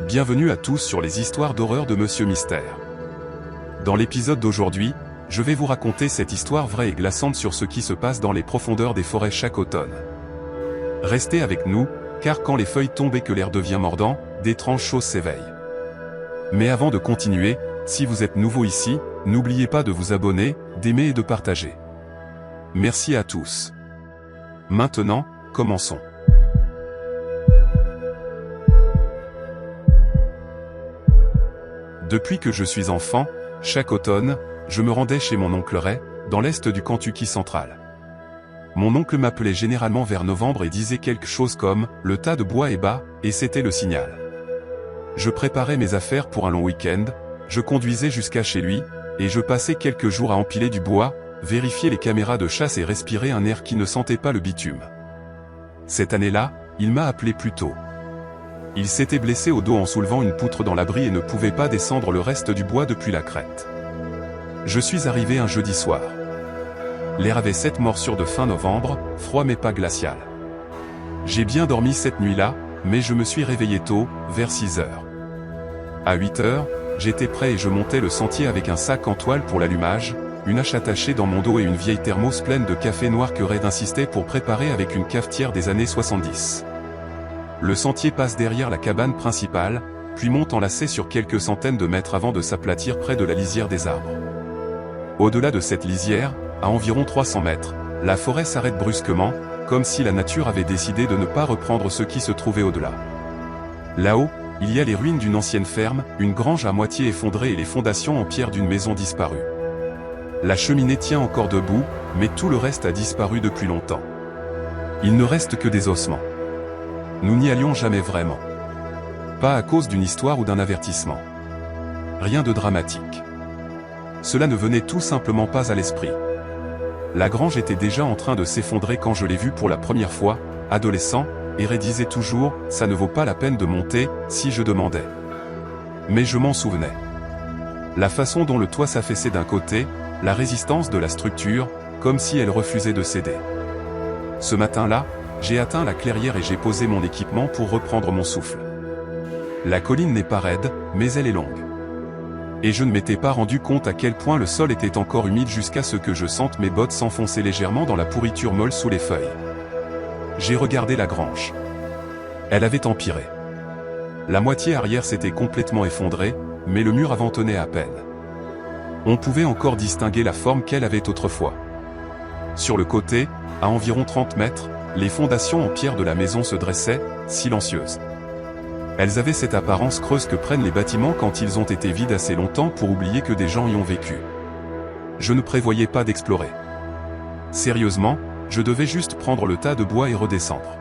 Bienvenue à tous sur les histoires d'horreur de Monsieur Mystère. Dans l'épisode d'aujourd'hui, je vais vous raconter cette histoire vraie et glaçante sur ce qui se passe dans les profondeurs des forêts chaque automne. Restez avec nous, car quand les feuilles tombent et que l'air devient mordant, d'étranges choses s'éveillent. Mais avant de continuer, si vous êtes nouveau ici, n'oubliez pas de vous abonner, d'aimer et de partager. Merci à tous. Maintenant, commençons. Depuis que je suis enfant, chaque automne, je me rendais chez mon oncle Ray, dans l'est du Kentucky central. Mon oncle m'appelait généralement vers novembre et disait quelque chose comme « le tas de bois est bas » et c'était le signal. Je préparais mes affaires pour un long week-end, je conduisais jusqu'à chez lui, et je passais quelques jours à empiler du bois, vérifier les caméras de chasse et respirer un air qui ne sentait pas le bitume. Cette année-là, il m'a appelé plus tôt. Il s'était blessé au dos en soulevant une poutre dans l'abri et ne pouvait pas descendre le reste du bois depuis la crête. Je suis arrivé un jeudi soir. L'air avait cette morsure de fin novembre, froid mais pas glacial. J'ai bien dormi cette nuit-là, mais je me suis réveillé tôt, vers 6 heures. À 8 heures, j'étais prêt et je montais le sentier avec un sac en toile pour l'allumage, une hache attachée dans mon dos et une vieille thermos pleine de café noir que Red insistait pour préparer avec une cafetière des années 70. Le sentier passe derrière la cabane principale, puis monte en lacet sur quelques centaines de mètres avant de s'aplatir près de la lisière des arbres. Au-delà de cette lisière, à environ 300 mètres, la forêt s'arrête brusquement, comme si la nature avait décidé de ne pas reprendre ce qui se trouvait au-delà. Là-haut, il y a les ruines d'une ancienne ferme, une grange à moitié effondrée et les fondations en pierre d'une maison disparue. La cheminée tient encore debout, mais tout le reste a disparu depuis longtemps. Il ne reste que des ossements. Nous n'y allions jamais vraiment. Pas à cause d'une histoire ou d'un avertissement. Rien de dramatique. Cela ne venait tout simplement pas à l'esprit. La grange était déjà en train de s'effondrer quand je l'ai vue pour la première fois, adolescent, et Ray disait toujours « ça ne vaut pas la peine de monter » si je demandais. Mais je m'en souvenais. La façon dont le toit s'affaissait d'un côté, la résistance de la structure, comme si elle refusait de céder. Ce matin-là, j'ai atteint la clairière et j'ai posé mon équipement pour reprendre mon souffle. La colline n'est pas raide, mais elle est longue. Et je ne m'étais pas rendu compte à quel point le sol était encore humide jusqu'à ce que je sente mes bottes s'enfoncer légèrement dans la pourriture molle sous les feuilles. J'ai regardé la grange. Elle avait empiré. La moitié arrière s'était complètement effondrée, mais le mur avant tenait à peine. On pouvait encore distinguer la forme qu'elle avait autrefois. Sur le côté, à environ 30 mètres, les fondations en pierre de la maison se dressaient, silencieuses. Elles avaient cette apparence creuse que prennent les bâtiments quand ils ont été vides assez longtemps pour oublier que des gens y ont vécu. Je ne prévoyais pas d'explorer. Sérieusement, je devais juste prendre le tas de bois et redescendre.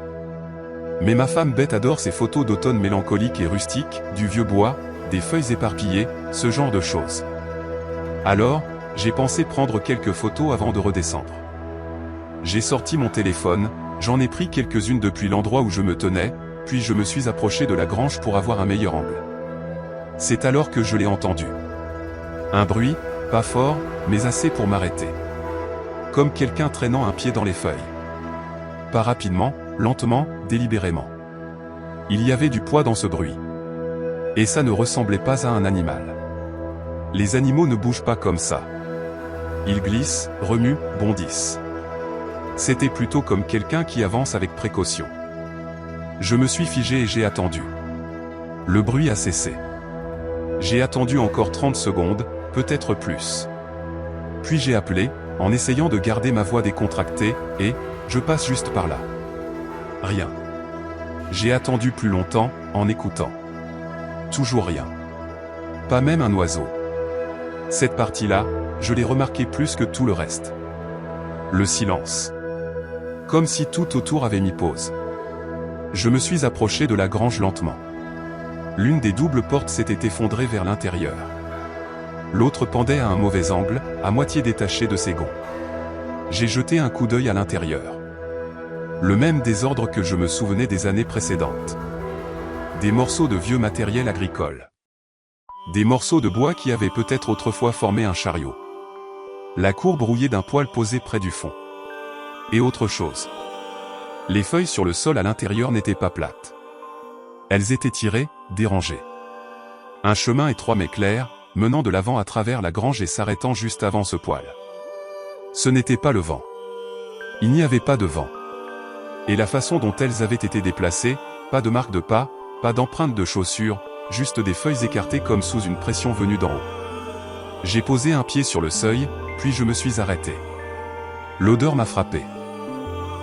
Mais ma femme bête adore ces photos d'automne mélancolique et rustique, du vieux bois, des feuilles éparpillées, ce genre de choses. Alors, j'ai pensé prendre quelques photos avant de redescendre. J'ai sorti mon téléphone, j'en ai pris quelques-unes depuis l'endroit où je me tenais, puis je me suis approché de la grange pour avoir un meilleur angle. C'est alors que je l'ai entendu. Un bruit, pas fort, mais assez pour m'arrêter. Comme quelqu'un traînant un pied dans les feuilles. Pas rapidement, lentement, délibérément. Il y avait du poids dans ce bruit. Et ça ne ressemblait pas à un animal. Les animaux ne bougent pas comme ça. Ils glissent, remuent, bondissent. C'était plutôt comme quelqu'un qui avance avec précaution. Je me suis figé et j'ai attendu. Le bruit a cessé. J'ai attendu encore 30 secondes, peut-être plus. Puis j'ai appelé, en essayant de garder ma voix décontractée, et « je passe juste par là ». Rien. J'ai attendu plus longtemps, en écoutant. Toujours rien. Pas même un oiseau. Cette partie-là, je l'ai remarqué plus que tout le reste. Le silence. Comme si tout autour avait mis pause. Je me suis approché de la grange lentement. L'une des doubles portes s'était effondrée vers l'intérieur. L'autre pendait à un mauvais angle, à moitié détachée de ses gonds. J'ai jeté un coup d'œil à l'intérieur. Le même désordre que je me souvenais des années précédentes. Des morceaux de vieux matériel agricole. Des morceaux de bois qui avaient peut-être autrefois formé un chariot. La cour brouillée d'un poêle posé près du fond. Et autre chose. Les feuilles sur le sol à l'intérieur n'étaient pas plates. Elles étaient tirées, dérangées. Un chemin étroit mais clair, menant de l'avant à travers la grange et s'arrêtant juste avant ce poêle. Ce n'était pas le vent. Il n'y avait pas de vent. Et la façon dont elles avaient été déplacées, pas de marque de pas, pas d'empreinte de chaussures, juste des feuilles écartées comme sous une pression venue d'en haut. J'ai posé un pied sur le seuil, puis je me suis arrêté. L'odeur m'a frappé.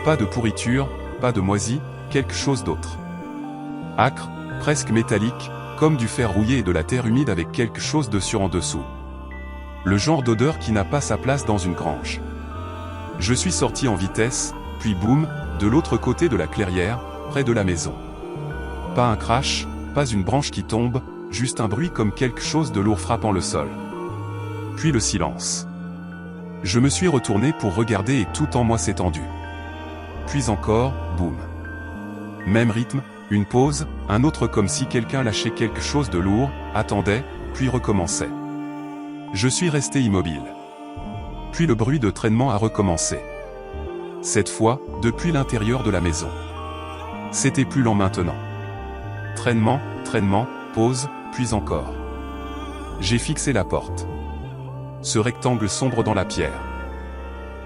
Pas de pourriture, pas de moisi, quelque chose d'autre. Âcre, presque métallique, comme du fer rouillé et de la terre humide avec quelque chose de sur en dessous. Le genre d'odeur qui n'a pas sa place dans une grange. Je suis sorti en vitesse, puis boum, de l'autre côté de la clairière, près de la maison. Pas un crash, pas une branche qui tombe, juste un bruit comme quelque chose de lourd frappant le sol. Puis le silence. Je me suis retourné pour regarder et tout en moi s'est tendu. Puis encore, boum. Même rythme, une pause, un autre comme si quelqu'un lâchait quelque chose de lourd, attendait, puis recommençait. Je suis resté immobile. Puis le bruit de traînement a recommencé. Cette fois, depuis l'intérieur de la maison. C'était plus lent maintenant. Traînement, traînement, pause, puis encore. J'ai fixé la porte. Ce rectangle sombre dans la pierre.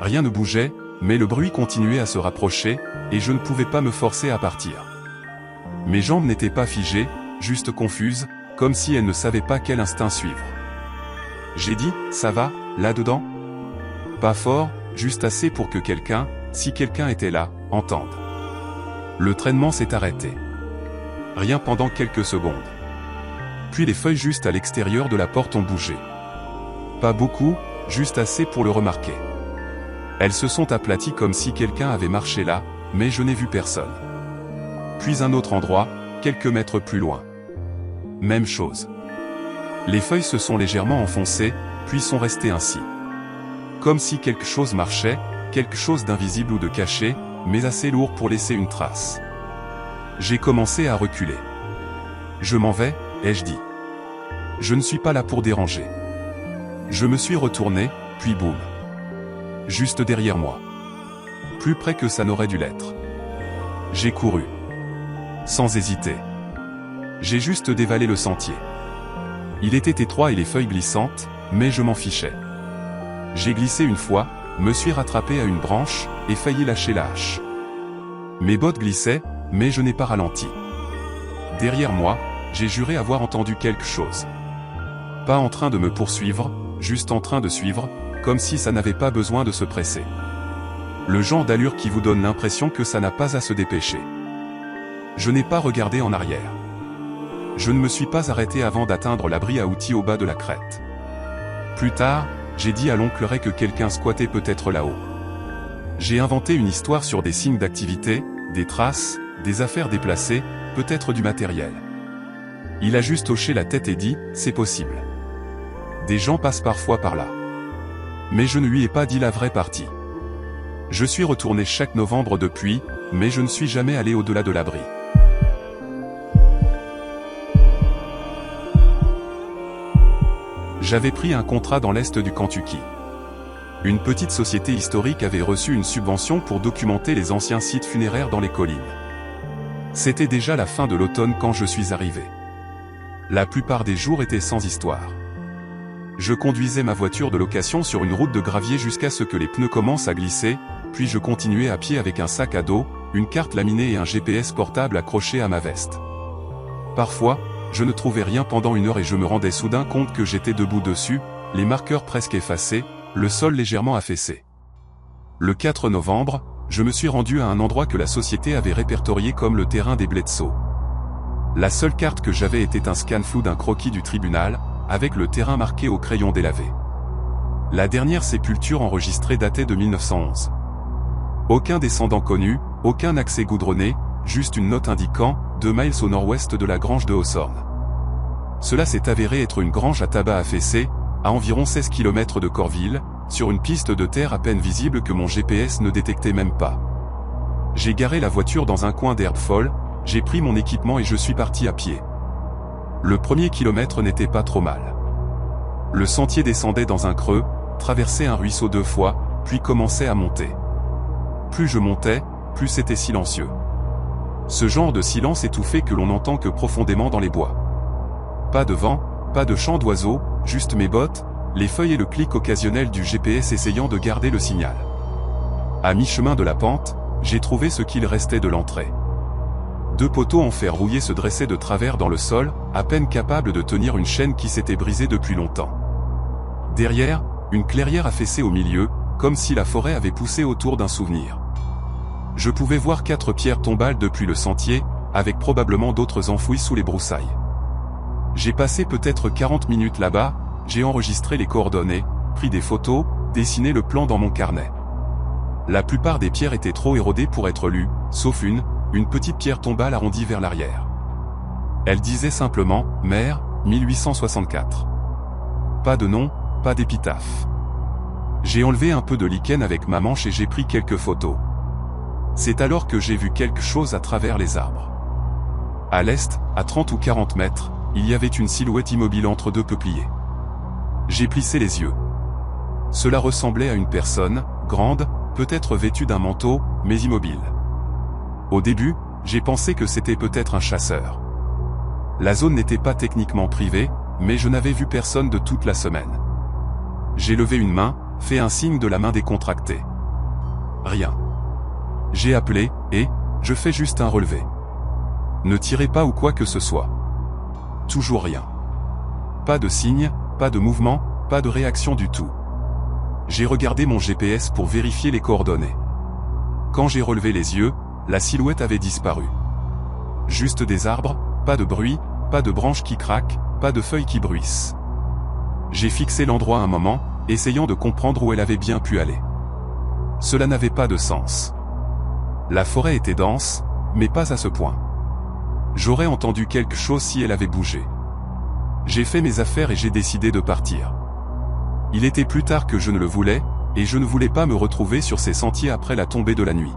Rien ne bougeait, mais le bruit continuait à se rapprocher, et je ne pouvais pas me forcer à partir. Mes jambes n'étaient pas figées, juste confuses, comme si elles ne savaient pas quel instinct suivre. J'ai dit, ça va, là-dedans? Pas fort, juste assez pour que quelqu'un, si quelqu'un était là, entende. Le traînement s'est arrêté. Rien pendant quelques secondes. Puis les feuilles juste à l'extérieur de la porte ont bougé. Pas beaucoup, juste assez pour le remarquer. Elles se sont aplaties comme si quelqu'un avait marché là, mais je n'ai vu personne. Puis un autre endroit, quelques mètres plus loin. Même chose. Les feuilles se sont légèrement enfoncées, puis sont restées ainsi. Comme si quelque chose marchait, quelque chose d'invisible ou de caché, mais assez lourd pour laisser une trace. J'ai commencé à reculer. Je m'en vais, ai-je dit. Je ne suis pas là pour déranger. Je me suis retourné, puis boum. Juste derrière moi. Plus près que ça n'aurait dû l'être. J'ai couru. Sans hésiter. J'ai juste dévalé le sentier. Il était étroit et les feuilles glissantes, mais je m'en fichais. J'ai glissé une fois, me suis rattrapé à une branche, et failli lâcher la hache. Mes bottes glissaient, mais je n'ai pas ralenti. Derrière moi, j'ai juré avoir entendu quelque chose. Pas en train de me poursuivre, juste en train de suivre, comme si ça n'avait pas besoin de se presser. Le genre d'allure qui vous donne l'impression que ça n'a pas à se dépêcher. Je n'ai pas regardé en arrière. Je ne me suis pas arrêté avant d'atteindre l'abri à outils au bas de la crête. Plus tard, j'ai dit à l'oncle Ray que quelqu'un squattait peut-être là-haut. J'ai inventé une histoire sur des signes d'activité, des traces, des affaires déplacées, peut-être du matériel. Il a juste hoché la tête et dit, c'est possible. Des gens passent parfois par là. Mais je ne lui ai pas dit la vraie partie. Je suis retourné chaque novembre depuis, mais je ne suis jamais allé au-delà de l'abri. J'avais pris un contrat dans l'est du Kentucky. Une petite société historique avait reçu une subvention pour documenter les anciens sites funéraires dans les collines. C'était déjà la fin de l'automne quand je suis arrivé. La plupart des jours étaient sans histoire. Je conduisais ma voiture de location sur une route de gravier jusqu'à ce que les pneus commencent à glisser, puis je continuais à pied avec un sac à dos, une carte laminée et un GPS portable accroché à ma veste. Parfois, je ne trouvais rien pendant une heure et je me rendais soudain compte que j'étais debout dessus, les marqueurs presque effacés, le sol légèrement affaissé. Le 4 novembre, je me suis rendu à un endroit que la société avait répertorié comme le terrain des Bledsoe. La seule carte que j'avais était un scan flou d'un croquis du tribunal, avec le terrain marqué au crayon délavé. La dernière sépulture enregistrée datait de 1911. Aucun descendant connu, aucun accès goudronné, juste une note indiquant 2 miles au nord-ouest de la grange de Hawthorne. Cela s'est avéré être une grange à tabac affaissée, à environ 16 km de Corville, sur une piste de terre à peine visible que mon GPS ne détectait même pas. J'ai garé la voiture dans un coin d'herbe folle, j'ai pris mon équipement et je suis parti à pied. Le premier kilomètre n'était pas trop mal. Le sentier descendait dans un creux, traversait un ruisseau 2 fois, puis commençait à monter. Plus je montais, plus c'était silencieux. Ce genre de silence étouffé que l'on n'entend que profondément dans les bois. Pas de vent, pas de chant d'oiseaux, juste mes bottes, les feuilles et le clic occasionnel du GPS essayant de garder le signal. À mi-chemin de la pente, j'ai trouvé ce qu'il restait de l'entrée. 2 poteaux en fer rouillé se dressaient de travers dans le sol, à peine capables de tenir une chaîne qui s'était brisée depuis longtemps. Derrière, une clairière affaissée au milieu, comme si la forêt avait poussé autour d'un souvenir. Je pouvais voir 4 pierres tombales depuis le sentier, avec probablement d'autres enfouies sous les broussailles. J'ai passé peut-être 40 minutes là-bas, j'ai enregistré les coordonnées, pris des photos, dessiné le plan dans mon carnet. La plupart des pierres étaient trop érodées pour être lues, sauf une petite pierre tombale arrondie vers l'arrière. Elle disait simplement « Mère, 1864 ». Pas de nom, pas d'épitaphe. J'ai enlevé un peu de lichen avec ma manche et j'ai pris quelques photos. C'est alors que j'ai vu quelque chose à travers les arbres. À l'est, à 30 ou 40 mètres, il y avait une silhouette immobile entre 2 peupliers. J'ai plissé les yeux. Cela ressemblait à une personne, grande, peut-être vêtue d'un manteau, mais immobile. Au début, j'ai pensé que c'était peut-être un chasseur. La zone n'était pas techniquement privée, mais je n'avais vu personne de toute la semaine. J'ai levé une main, fait un signe de la main décontractée. Rien. J'ai appelé, et je fais juste un relevé. Ne tirez pas ou quoi que ce soit. Toujours rien. Pas de signe, pas de mouvement, pas de réaction du tout. J'ai regardé mon GPS pour vérifier les coordonnées. Quand j'ai relevé les yeux, la silhouette avait disparu. Juste des arbres, pas de bruit, pas de branches qui craquent, pas de feuilles qui bruissent. J'ai fixé l'endroit un moment, essayant de comprendre où elle avait bien pu aller. Cela n'avait pas de sens. La forêt était dense, mais pas à ce point. J'aurais entendu quelque chose si elle avait bougé. J'ai fait mes affaires et j'ai décidé de partir. Il était plus tard que je ne le voulais, et je ne voulais pas me retrouver sur ces sentiers après la tombée de la nuit.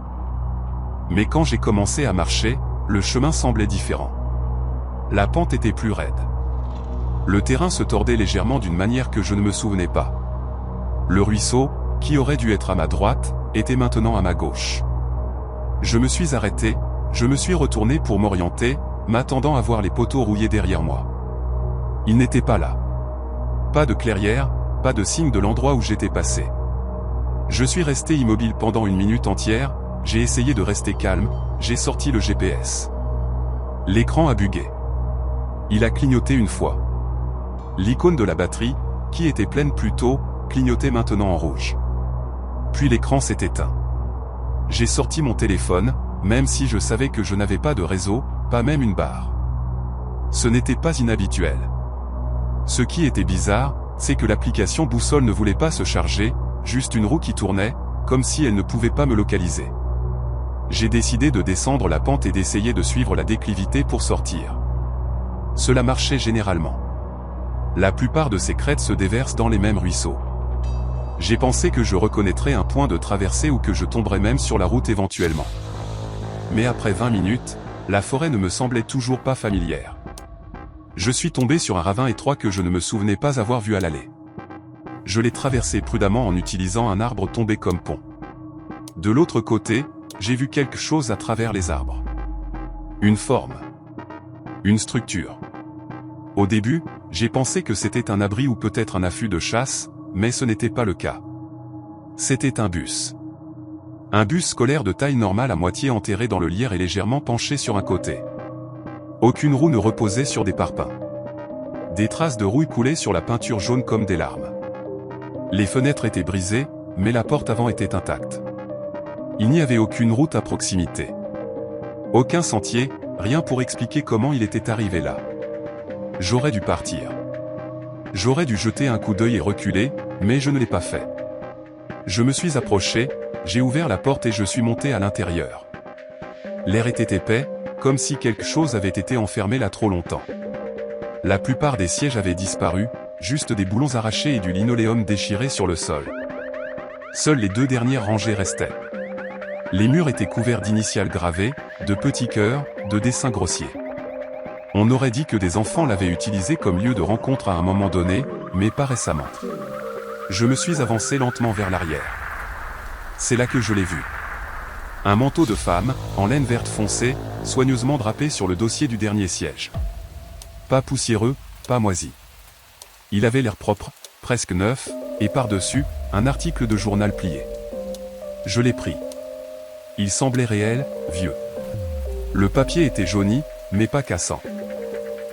Mais quand j'ai commencé à marcher, le chemin semblait différent. La pente était plus raide. Le terrain se tordait légèrement d'une manière que je ne me souvenais pas. Le ruisseau, qui aurait dû être à ma droite, était maintenant à ma gauche. Je me suis arrêté, je me suis retourné pour m'orienter, m'attendant à voir les poteaux rouillés derrière moi. Ils n'étaient pas là. Pas de clairière, pas de signe de l'endroit où j'étais passé. Je suis resté immobile pendant une minute entière, j'ai essayé de rester calme, j'ai sorti le GPS. L'écran a bugué. Il a clignoté une fois. L'icône de la batterie, qui était pleine plus tôt, clignotait maintenant en rouge. Puis l'écran s'est éteint. J'ai sorti mon téléphone, même si je savais que je n'avais pas de réseau, pas même une barre. Ce n'était pas inhabituel. Ce qui était bizarre, c'est que l'application boussole ne voulait pas se charger, juste une roue qui tournait, comme si elle ne pouvait pas me localiser. J'ai décidé de descendre la pente et d'essayer de suivre la déclivité pour sortir. Cela marchait généralement. La plupart de ces crêtes se déversent dans les mêmes ruisseaux. J'ai pensé que je reconnaîtrais un point de traversée ou que je tomberais même sur la route éventuellement. Mais après 20 minutes, la forêt ne me semblait toujours pas familière. Je suis tombé sur un ravin étroit que je ne me souvenais pas avoir vu à l'aller. Je l'ai traversé prudemment en utilisant un arbre tombé comme pont. De l'autre côté, j'ai vu quelque chose à travers les arbres. Une forme. Une structure. Au début, j'ai pensé que c'était un abri ou peut-être un affût de chasse, mais ce n'était pas le cas. C'était un bus. Un bus scolaire de taille normale à moitié enterré dans le lierre et légèrement penché sur un côté. Aucune roue ne reposait sur des parpaings. Des traces de rouille coulaient sur la peinture jaune comme des larmes. Les fenêtres étaient brisées, mais la porte avant était intacte. Il n'y avait aucune route à proximité. Aucun sentier, rien pour expliquer comment il était arrivé là. J'aurais dû partir. J'aurais dû jeter un coup d'œil et reculer, mais je ne l'ai pas fait. Je me suis approché, j'ai ouvert la porte et je suis monté à l'intérieur. L'air était épais, comme si quelque chose avait été enfermé là trop longtemps. La plupart des sièges avaient disparu, juste des boulons arrachés et du linoléum déchiré sur le sol. Seules les 2 dernières rangées restaient. Les murs étaient couverts d'initiales gravées, de petits cœurs, de dessins grossiers. On aurait dit que des enfants l'avaient utilisé comme lieu de rencontre à un moment donné, mais pas récemment. Je me suis avancé lentement vers l'arrière. C'est là que je l'ai vu. Un manteau de femme, en laine verte foncée, soigneusement drapé sur le dossier du dernier siège. Pas poussiéreux, pas moisi. Il avait l'air propre, presque neuf, et par-dessus, un article de journal plié. Je l'ai pris. Il semblait réel, vieux. Le papier était jauni, mais pas cassant.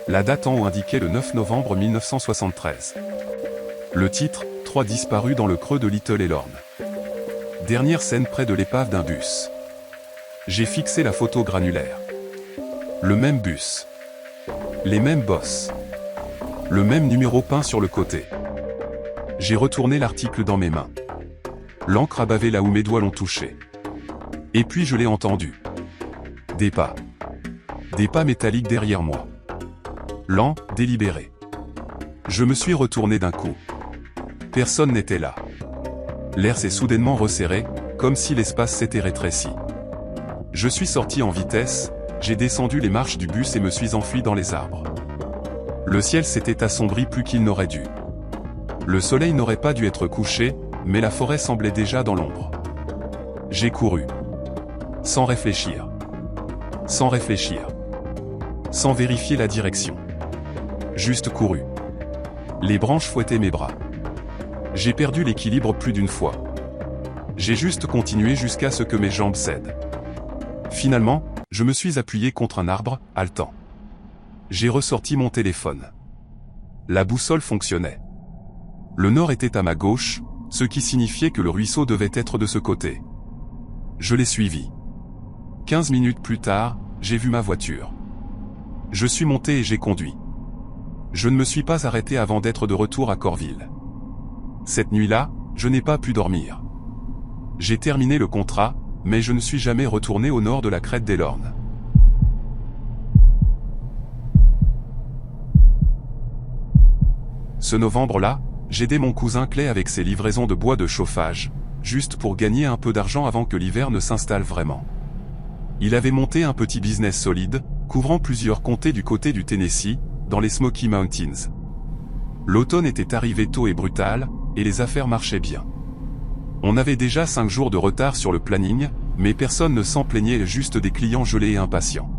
La date en haut indiquait le 9 novembre 1973. Le titre, 3 disparus dans le creux de Little Elorn. Dernière scène près de l'épave d'un bus. J'ai fixé la photo granulaire. Le même bus. Les mêmes bosses. Le même numéro peint sur le côté. J'ai retourné l'article dans mes mains. L'encre a bavé là où mes doigts l'ont touché. Et puis je l'ai entendu. Des pas. Des pas métalliques derrière moi. Lents, délibérés. Je me suis retourné d'un coup. Personne n'était là. L'air s'est soudainement resserré, comme si l'espace s'était rétréci. Je suis sorti en vitesse, j'ai descendu les marches du bus et me suis enfui dans les arbres. Le ciel s'était assombri plus qu'il n'aurait dû. Le soleil n'aurait pas dû être couché, mais la forêt semblait déjà dans l'ombre. J'ai couru. Sans réfléchir. Sans réfléchir. Sans vérifier la direction. Juste couru. Les branches fouettaient mes bras. J'ai perdu l'équilibre plus d'une fois. J'ai juste continué jusqu'à ce que mes jambes cèdent. Finalement, je me suis appuyé contre un arbre, haletant. J'ai ressorti mon téléphone. La boussole fonctionnait. Le nord était à ma gauche, ce qui signifiait que le ruisseau devait être de ce côté. Je l'ai suivi. 15 minutes plus tard, j'ai vu ma voiture. Je suis monté et j'ai conduit. Je ne me suis pas arrêté avant d'être de retour à Corville. Cette nuit-là, je n'ai pas pu dormir. J'ai terminé le contrat, mais je ne suis jamais retourné au nord de la crête d'Elorn. Ce novembre-là, j'aidais mon cousin Clay avec ses livraisons de bois de chauffage, juste pour gagner un peu d'argent avant que l'hiver ne s'installe vraiment. Il avait monté un petit business solide, couvrant plusieurs comtés du côté du Tennessee, dans les Smoky Mountains. L'automne était arrivé tôt et brutal, et les affaires marchaient bien. On avait déjà 5 jours de retard sur le planning, mais personne ne s'en plaignait, juste des clients gelés et impatients.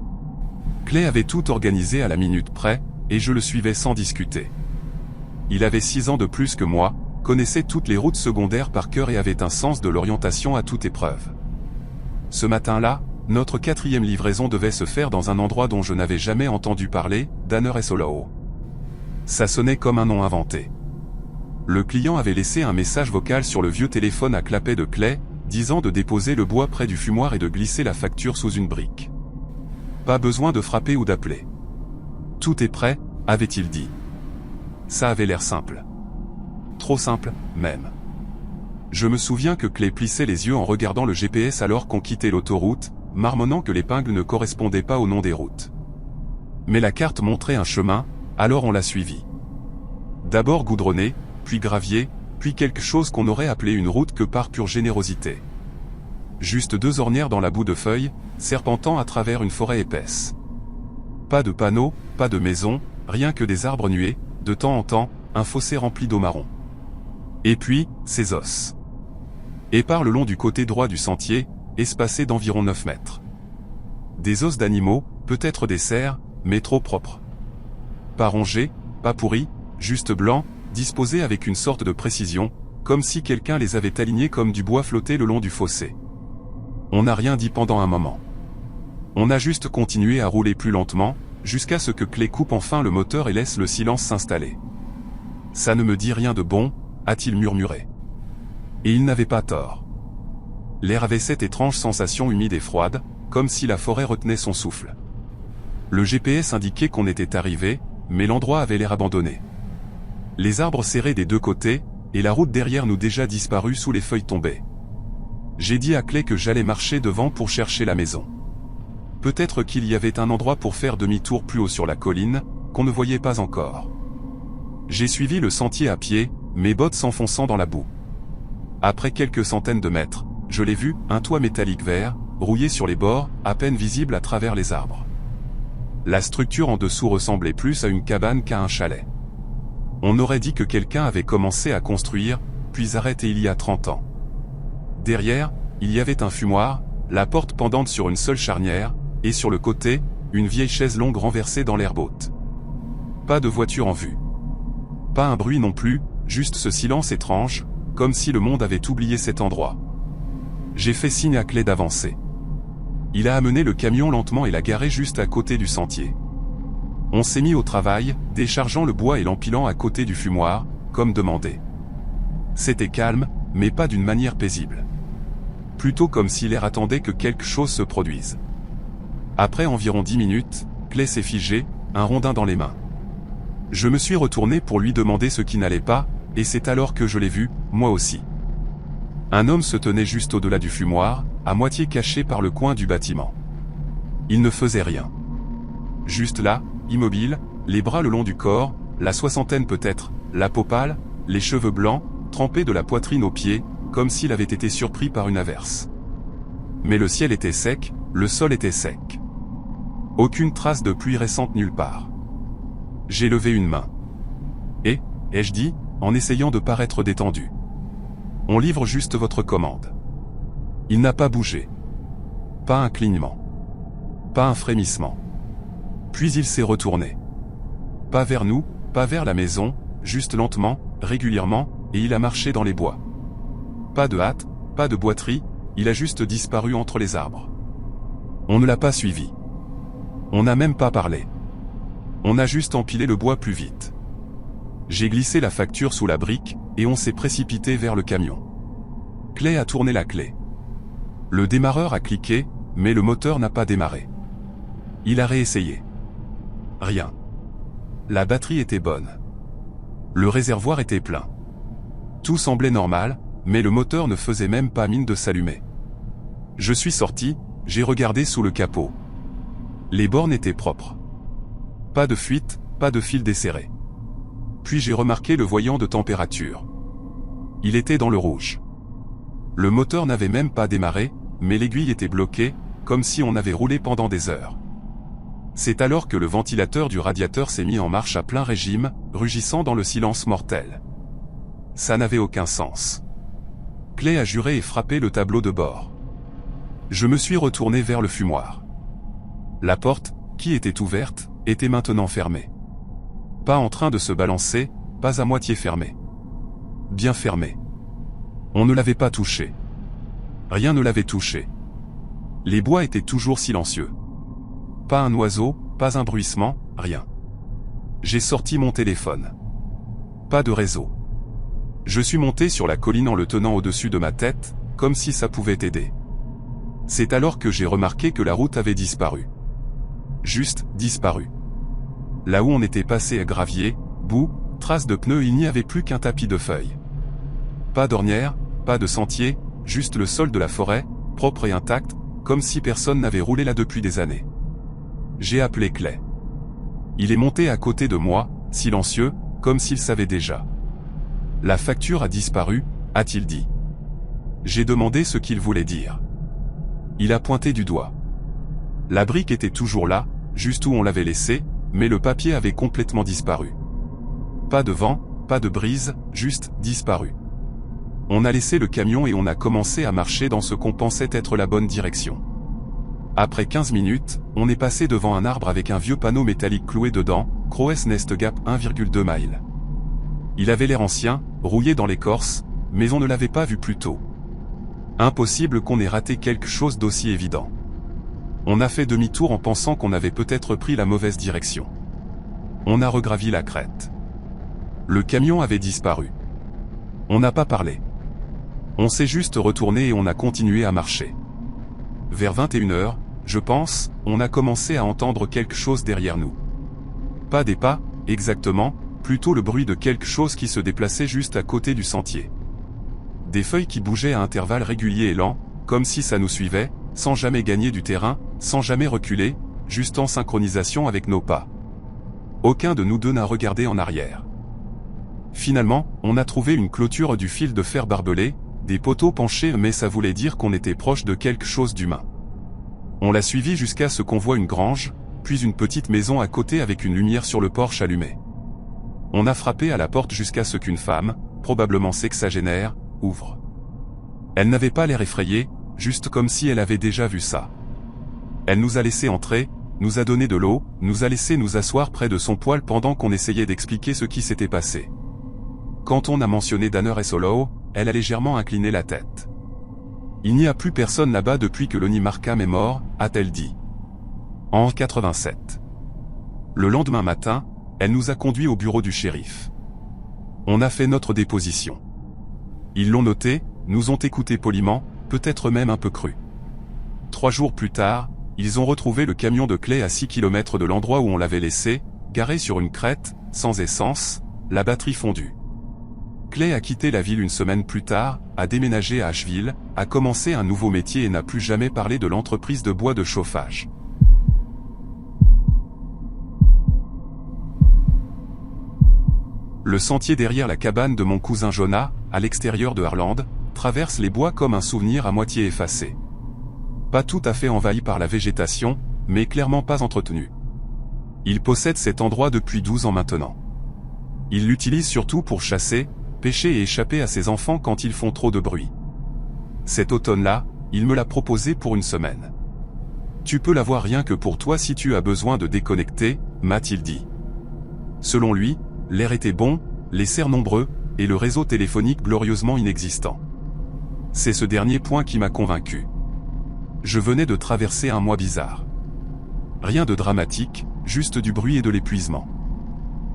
Clay avait tout organisé à la minute près, et je le suivais sans discuter. Il avait 6 ans de plus que moi, connaissait toutes les routes secondaires par cœur et avait un sens de l'orientation à toute épreuve. Ce matin-là, notre 4e livraison devait se faire dans un endroit dont je n'avais jamais entendu parler, Danner et Solao. Ça sonnait comme un nom inventé. Le client avait laissé un message vocal sur le vieux téléphone à clapet de Clay, disant de déposer le bois près du fumoir et de glisser la facture sous une brique. Pas besoin de frapper ou d'appeler. Tout est prêt, avait-il dit. Ça avait l'air simple. Trop simple, même. Je me souviens que Clay plissait les yeux en regardant le GPS alors qu'on quittait l'autoroute, marmonnant que l'épingle ne correspondait pas au nom des routes. Mais la carte montrait un chemin, alors on l'a suivi. D'abord goudronné, puis gravier, puis quelque chose qu'on aurait appelé une route que par pure générosité. Juste 2 ornières dans la boue de feuilles, serpentant à travers une forêt épaisse. Pas de panneaux, pas de maisons, rien que des arbres nués, de temps en temps, un fossé rempli d'eau marron. Et puis, ces os. Épars le long du côté droit du sentier, espacés d'environ 9 mètres. Des os d'animaux, peut-être des cerfs, mais trop propres. Pas rongés, pas pourris, juste blancs, disposés avec une sorte de précision, comme si quelqu'un les avait alignés comme du bois flotté le long du fossé. On n'a rien dit pendant un moment. On a juste continué à rouler plus lentement, jusqu'à ce que Clay coupe enfin le moteur et laisse le silence s'installer. « Ça ne me dit rien de bon », a-t-il murmuré. Et il n'avait pas tort. L'air avait cette étrange sensation humide et froide, comme si la forêt retenait son souffle. Le GPS indiquait qu'on était arrivé, mais l'endroit avait l'air abandonné. Les arbres serrés des 2 côtés, et la route derrière nous déjà disparue sous les feuilles tombées. J'ai dit à Clay que j'allais marcher devant pour chercher la maison. Peut-être qu'il y avait un endroit pour faire demi-tour plus haut sur la colline, qu'on ne voyait pas encore. J'ai suivi le sentier à pied, mes bottes s'enfonçant dans la boue. Après quelques centaines de mètres, je l'ai vu, un toit métallique vert, rouillé sur les bords, à peine visible à travers les arbres. La structure en dessous ressemblait plus à une cabane qu'à un chalet. On aurait dit que quelqu'un avait commencé à construire, puis arrêté il y a 30 ans. Derrière, il y avait un fumoir, la porte pendante sur une seule charnière, et sur le côté, une vieille chaise longue renversée dans l'herbe haute. Pas de voiture en vue. Pas un bruit non plus, juste ce silence étrange, comme si le monde avait oublié cet endroit. J'ai fait signe à Clay d'avancer. Il a amené le camion lentement et l'a garé juste à côté du sentier. On s'est mis au travail, déchargeant le bois et l'empilant à côté du fumoir, comme demandé. C'était calme, mais pas d'une manière paisible. Plutôt comme si l'air attendait que quelque chose se produise. Après environ 10 minutes, Clay s'est figé, un rondin dans les mains. Je me suis retourné pour lui demander ce qui n'allait pas, et c'est alors que je l'ai vu, moi aussi. Un homme se tenait juste au-delà du fumoir, à moitié caché par le coin du bâtiment. Il ne faisait rien. Juste là, immobile, les bras le long du corps, la soixantaine peut-être, la peau pâle, les cheveux blancs, trempés de la poitrine aux pieds, comme s'il avait été surpris par une averse. Mais le ciel était sec, le sol était sec. Aucune trace de pluie récente nulle part. J'ai levé une main. Et, ai-je dit, en essayant de paraître détendu. On livre juste votre commande. Il n'a pas bougé. Pas un clignement. Pas un frémissement. Puis il s'est retourné. Pas vers nous, pas vers la maison, juste lentement, régulièrement, et il a marché dans les bois. Pas de hâte, pas de boiterie, il a juste disparu entre les arbres. On ne l'a pas suivi. On n'a même pas parlé. On a juste empilé le bois plus vite. J'ai glissé la facture sous la brique, et on s'est précipité vers le camion. Clay a tourné la clé. Le démarreur a cliqué, mais le moteur n'a pas démarré. Il a réessayé. Rien. La batterie était bonne. Le réservoir était plein. Tout semblait normal, mais le moteur ne faisait même pas mine de s'allumer. Je suis sorti, j'ai regardé sous le capot. Les bornes étaient propres. Pas de fuite, pas de fil desserré. Puis j'ai remarqué le voyant de température. Il était dans le rouge. Le moteur n'avait même pas démarré, mais l'aiguille était bloquée, comme si on avait roulé pendant des heures. C'est alors que le ventilateur du radiateur s'est mis en marche à plein régime, rugissant dans le silence mortel. Ça n'avait aucun sens. Clay a juré et frappé le tableau de bord. Je me suis retourné vers le fumoir. La porte, qui était ouverte, était maintenant fermée. Pas en train de se balancer, pas à moitié fermée. Bien fermée. On ne l'avait pas touché. Rien ne l'avait touché. Les bois étaient toujours silencieux. Pas un oiseau, pas un bruissement, rien. J'ai sorti mon téléphone. Pas de réseau. Je suis monté sur la colline en le tenant au-dessus de ma tête, comme si ça pouvait aider. C'est alors que j'ai remarqué que la route avait disparu. Juste, disparu. Là où on était passé à gravier, boue, traces de pneus, il n'y avait plus qu'un tapis de feuilles. Pas d'ornière, pas de sentier, juste le sol de la forêt, propre et intact, comme si personne n'avait roulé là depuis des années. J'ai appelé Clay. Il est monté à côté de moi, silencieux, comme s'il savait déjà. La facture a disparu, a-t-il dit. J'ai demandé ce qu'il voulait dire. Il a pointé du doigt. La brique était toujours là, juste où on l'avait laissée, mais le papier avait complètement disparu. Pas de vent, pas de brise, juste disparu. On a laissé le camion et on a commencé à marcher dans ce qu'on pensait être la bonne direction. Après 15 minutes, on est passé devant un arbre avec un vieux panneau métallique cloué dedans, Crow's Nest Gap 1,2 miles. Il avait l'air ancien, rouillé dans l'écorce, mais on ne l'avait pas vu plus tôt. Impossible qu'on ait raté quelque chose d'aussi évident. On a fait demi-tour en pensant qu'on avait peut-être pris la mauvaise direction. On a regravi la crête. Le camion avait disparu. On n'a pas parlé. On s'est juste retourné et on a continué à marcher. Vers 21h, je pense, on a commencé à entendre quelque chose derrière nous. Pas des pas, exactement, plutôt le bruit de quelque chose qui se déplaçait juste à côté du sentier. Des feuilles qui bougeaient à intervalles réguliers et lents, comme si ça nous suivait, sans jamais gagner du terrain, sans jamais reculer, juste en synchronisation avec nos pas. Aucun de nous deux n'a regardé en arrière. Finalement, on a trouvé une clôture du fil de fer barbelé, des poteaux penchés, mais ça voulait dire qu'on était proche de quelque chose d'humain. On l'a suivi jusqu'à ce qu'on voit une grange, puis une petite maison à côté avec une lumière sur le porche allumée. On a frappé à la porte jusqu'à ce qu'une femme, probablement sexagénaire, ouvre. Elle n'avait pas l'air effrayée, juste comme si elle avait déjà vu ça. Elle nous a laissé entrer, nous a donné de l'eau, nous a laissé nous asseoir près de son poêle pendant qu'on essayait d'expliquer ce qui s'était passé. Quand on a mentionné Danner et Solow, elle a légèrement incliné la tête. Il n'y a plus personne là-bas depuis que Lonnie Markham est mort, a-t-elle dit. En 87. Le lendemain matin, elle nous a conduits au bureau du shérif. On a fait notre déposition. Ils l'ont noté, nous ont écoutés poliment, peut-être même un peu cru. 3 jours plus tard, ils ont retrouvé le camion de Clay à 6 km de l'endroit où on l'avait laissé, garé sur une crête, sans essence, la batterie fondue. Clay a quitté la ville une semaine plus tard, a déménagé à Asheville, a commencé un nouveau métier et n'a plus jamais parlé de l'entreprise de bois de chauffage. Le sentier derrière la cabane de mon cousin Jonah, à l'extérieur de Harland, traverse les bois comme un souvenir à moitié effacé. Pas tout à fait envahi par la végétation, mais clairement pas entretenu. Il possède cet endroit depuis 12 ans maintenant. Il l'utilise surtout pour chasser, pêcher et échapper à ses enfants quand ils font trop de bruit. Cet automne-là, il me l'a proposé pour une semaine. Tu peux l'avoir rien que pour toi si tu as besoin de déconnecter, m'a-t-il dit. Selon lui, l'air était bon, les cerfs nombreux, et le réseau téléphonique glorieusement inexistant. C'est ce dernier point qui m'a convaincu. Je venais de traverser un mois bizarre. Rien de dramatique, juste du bruit et de l'épuisement.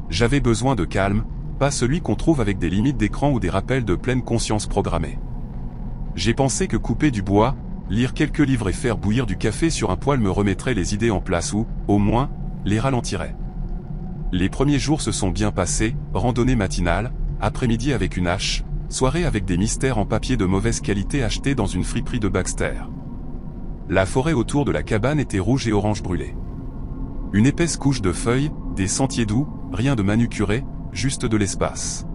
J'avais besoin de calme, pas celui qu'on trouve avec des limites d'écran ou des rappels de pleine conscience programmés. J'ai pensé que couper du bois, lire quelques livres et faire bouillir du café sur un poêle me remettrait les idées en place ou, au moins, les ralentirait. Les premiers jours se sont bien passés, randonnée matinale, après-midi avec une hache, soirée avec des mystères en papier de mauvaise qualité achetés dans une friperie de Baxter. La forêt autour de la cabane était rouge et orange brûlée. Une épaisse couche de feuilles, des sentiers doux, rien de manucuré, juste de l'espace.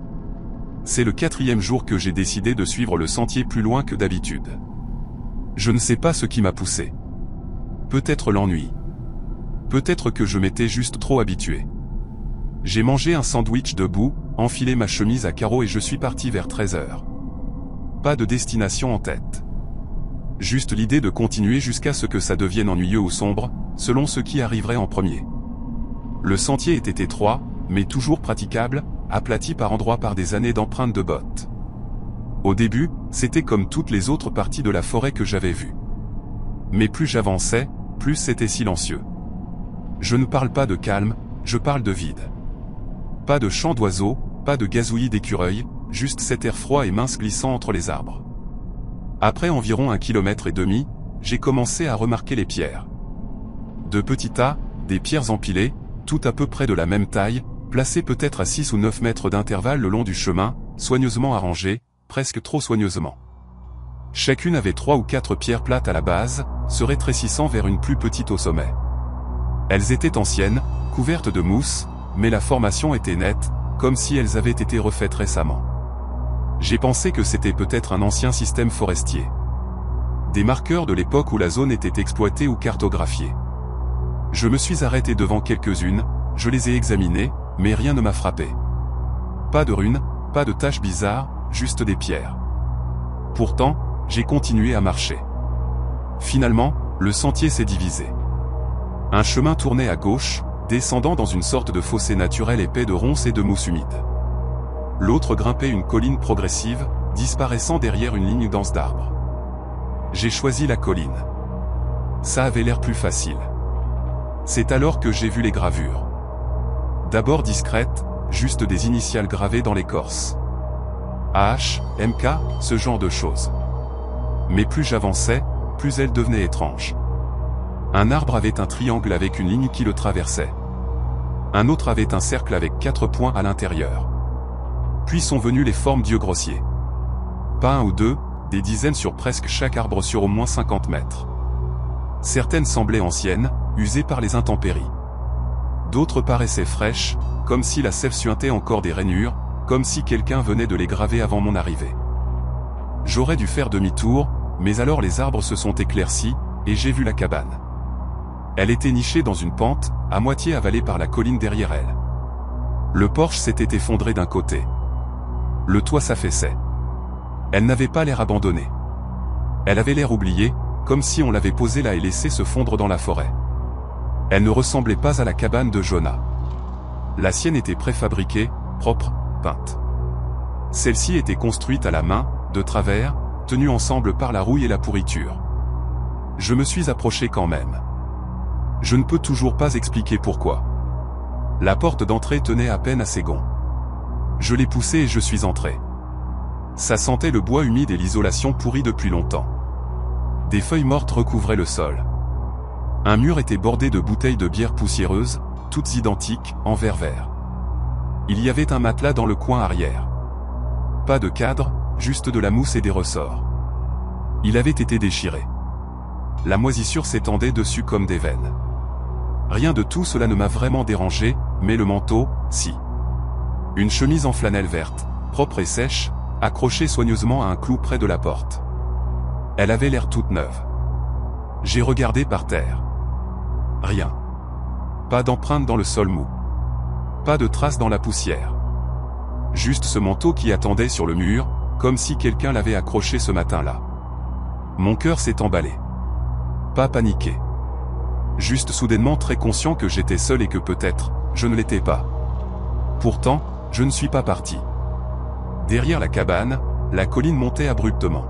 C'est le 4e jour que j'ai décidé de suivre le sentier plus loin que d'habitude. Je ne sais pas ce qui m'a poussé. Peut-être l'ennui. Peut-être que je m'étais juste trop habitué. J'ai mangé un sandwich debout, enfilé ma chemise à carreaux et je suis parti vers 13h. Pas de destination en tête. Juste l'idée de continuer jusqu'à ce que ça devienne ennuyeux ou sombre, selon ce qui arriverait en premier. Le sentier était étroit, mais toujours praticable, aplati par endroits par des années d'empreintes de bottes. Au début, c'était comme toutes les autres parties de la forêt que j'avais vues. Mais plus j'avançais, plus c'était silencieux. Je ne parle pas de calme, je parle de vide. Pas de chant d'oiseaux, pas de gazouillis d'écureuils, juste cet air froid et mince glissant entre les arbres. Après environ 1,5 km, j'ai commencé à remarquer les pierres. De petits tas, des pierres empilées, toutes à peu près de la même taille, placées peut-être à 6 ou 9 mètres d'intervalle le long du chemin, soigneusement arrangées, presque trop soigneusement. Chacune avait 3 ou 4 pierres plates à la base, se rétrécissant vers une plus petite au sommet. Elles étaient anciennes, couvertes de mousse, mais la formation était nette, comme si elles avaient été refaites récemment. J'ai pensé que c'était peut-être un ancien système forestier. Des marqueurs de l'époque où la zone était exploitée ou cartographiée. Je me suis arrêté devant quelques-unes, je les ai examinées, mais rien ne m'a frappé. Pas de runes, pas de taches bizarres, juste des pierres. Pourtant, j'ai continué à marcher. Finalement, le sentier s'est divisé. Un chemin tournait à gauche, descendant dans une sorte de fossé naturel épais de ronces et de mousse humide. L'autre grimpait une colline progressive, disparaissant derrière une ligne dense d'arbres. J'ai choisi la colline. Ça avait l'air plus facile. C'est alors que j'ai vu les gravures. D'abord discrètes, juste des initiales gravées dans l'écorce. AH, MK, ce genre de choses. Mais plus j'avançais, plus elles devenaient étranges. Un arbre avait un triangle avec une ligne qui le traversait. Un autre avait un cercle avec 4 points à l'intérieur. Puis sont venues les formes d'yeux grossiers. Pas un ou deux, des dizaines sur presque chaque arbre sur au moins 50 mètres. Certaines semblaient anciennes, usées par les intempéries. D'autres paraissaient fraîches, comme si la sève suintait encore des rainures, comme si quelqu'un venait de les graver avant mon arrivée. J'aurais dû faire demi-tour, mais alors les arbres se sont éclaircis, et j'ai vu la cabane. Elle était nichée dans une pente, à moitié avalée par la colline derrière elle. Le porche s'était effondré d'un côté. Le toit s'affaissait. Elle n'avait pas l'air abandonnée. Elle avait l'air oubliée, comme si on l'avait posée là et laissée se fondre dans la forêt. Elle ne ressemblait pas à la cabane de Jonah. La sienne était préfabriquée, propre, peinte. Celle-ci était construite à la main, de travers, tenue ensemble par la rouille et la pourriture. Je me suis approché quand même. Je ne peux toujours pas expliquer pourquoi. La porte d'entrée tenait à peine à ses gonds. Je l'ai poussée et je suis entré. Ça sentait le bois humide et l'isolation pourrie depuis longtemps. Des feuilles mortes recouvraient le sol. Un mur était bordé de bouteilles de bière poussiéreuses, toutes identiques, en verre vert. Il y avait un matelas dans le coin arrière. Pas de cadre, juste de la mousse et des ressorts. Il avait été déchiré. La moisissure s'étendait dessus comme des veines. Rien de tout cela ne m'a vraiment dérangé, mais le manteau, si. Une chemise en flanelle verte, propre et sèche, accrochée soigneusement à un clou près de la porte. Elle avait l'air toute neuve. J'ai regardé par terre. Rien. Pas d'empreinte dans le sol mou. Pas de traces dans la poussière. Juste ce manteau qui attendait sur le mur, comme si quelqu'un l'avait accroché ce matin-là. Mon cœur s'est emballé. Pas paniqué. Juste soudainement très conscient que j'étais seul et que peut-être, je ne l'étais pas. Pourtant, je ne suis pas parti. Derrière la cabane, la colline montait abruptement.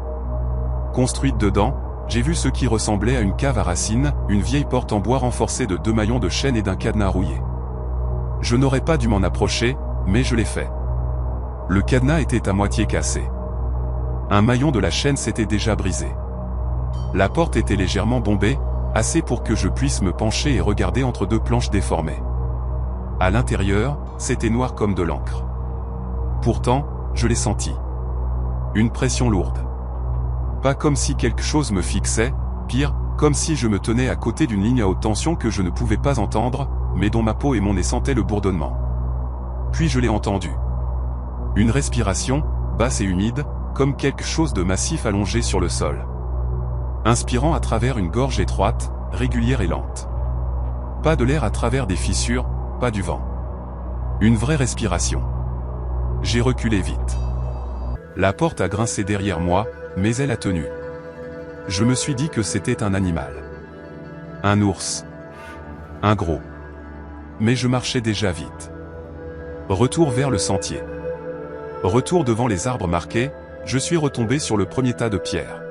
Construite dedans, j'ai vu ce qui ressemblait à une cave à racines, une vieille porte en bois renforcée de 2 maillons de chaîne et d'un cadenas rouillé. Je n'aurais pas dû m'en approcher, mais je l'ai fait. Le cadenas était à moitié cassé. Un maillon de la chaîne s'était déjà brisé. La porte était légèrement bombée, assez pour que je puisse me pencher et regarder entre 2 planches déformées. À l'intérieur, c'était noir comme de l'encre. Pourtant, je l'ai senti. Une pression lourde. Pas comme si quelque chose me fixait, pire, comme si je me tenais à côté d'une ligne à haute tension que je ne pouvais pas entendre, mais dont ma peau et mon nez sentaient le bourdonnement. Puis je l'ai entendu. Une respiration, basse et humide, comme quelque chose de massif allongé sur le sol. Inspirant à travers une gorge étroite, régulière et lente. Pas de l'air à travers des fissures, pas du vent. Une vraie respiration. J'ai reculé vite. La porte a grincé derrière moi, mais elle a tenu. Je me suis dit que c'était un animal. Un ours. Un gros. Mais je marchais déjà vite. Retour vers le sentier. Retour devant les arbres marqués, je suis retombé sur le premier tas de pierres.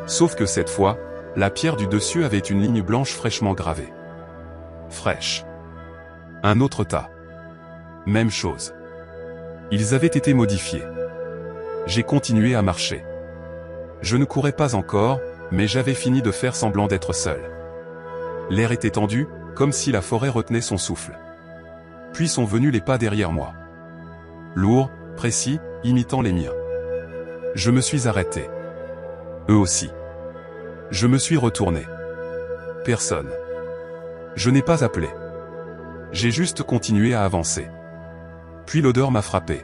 Sauf que cette fois, la pierre du dessus avait une ligne blanche fraîchement gravée. Fraîche. Un autre tas. Même chose. Ils avaient été modifiés. J'ai continué à marcher. Je ne courais pas encore, mais j'avais fini de faire semblant d'être seul. L'air était tendu, comme si la forêt retenait son souffle. Puis sont venus les pas derrière moi. Lourds, précis, imitant les miens. Je me suis arrêté. Eux aussi. Je me suis retourné. Personne. Je n'ai pas appelé. J'ai juste continué à avancer. Puis l'odeur m'a frappé.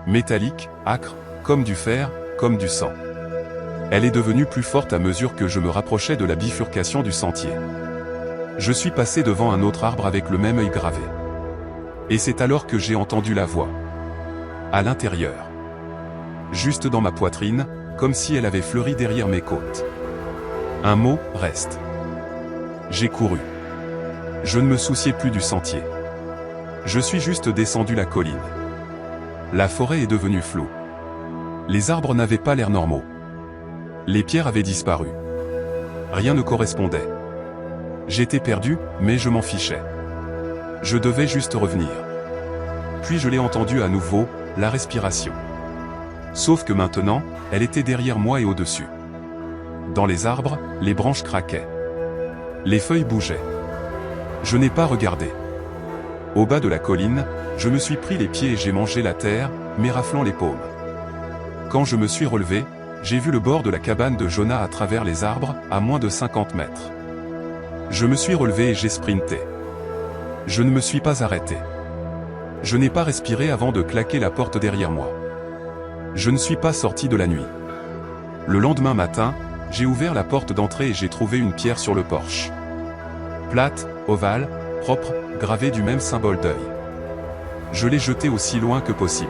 Métallique, âcre, comme du fer, comme du sang. Elle est devenue plus forte à mesure que je me rapprochais de la bifurcation du sentier. Je suis passé devant un autre arbre avec le même œil gravé. Et c'est alors que j'ai entendu la voix. À l'intérieur. Juste dans ma poitrine, comme si elle avait fleuri derrière mes côtes. Un mot, reste. J'ai couru. Je ne me souciais plus du sentier. Je suis juste descendu la colline. La forêt est devenue floue. Les arbres n'avaient pas l'air normaux. Les pierres avaient disparu. Rien ne correspondait. J'étais perdu, mais je m'en fichais. Je devais juste revenir. Puis je l'ai entendu à nouveau, la respiration. Sauf que maintenant, elle était derrière moi et au-dessus. Dans les arbres, les branches craquaient. Les feuilles bougeaient. Je n'ai pas regardé. Au bas de la colline, je me suis pris les pieds et j'ai mangé la terre, m'éraflant les paumes. Quand je me suis relevé, j'ai vu le bord de la cabane de Jonah à travers les arbres, à moins de 50 mètres. Je me suis relevé et j'ai sprinté. Je ne me suis pas arrêté. Je n'ai pas respiré avant de claquer la porte derrière moi. Je ne suis pas sorti de la nuit. Le lendemain matin, j'ai ouvert la porte d'entrée et j'ai trouvé une pierre sur le porche. Plate, ovale, propre, gravée du même symbole d'œil. Je l'ai jetée aussi loin que possible.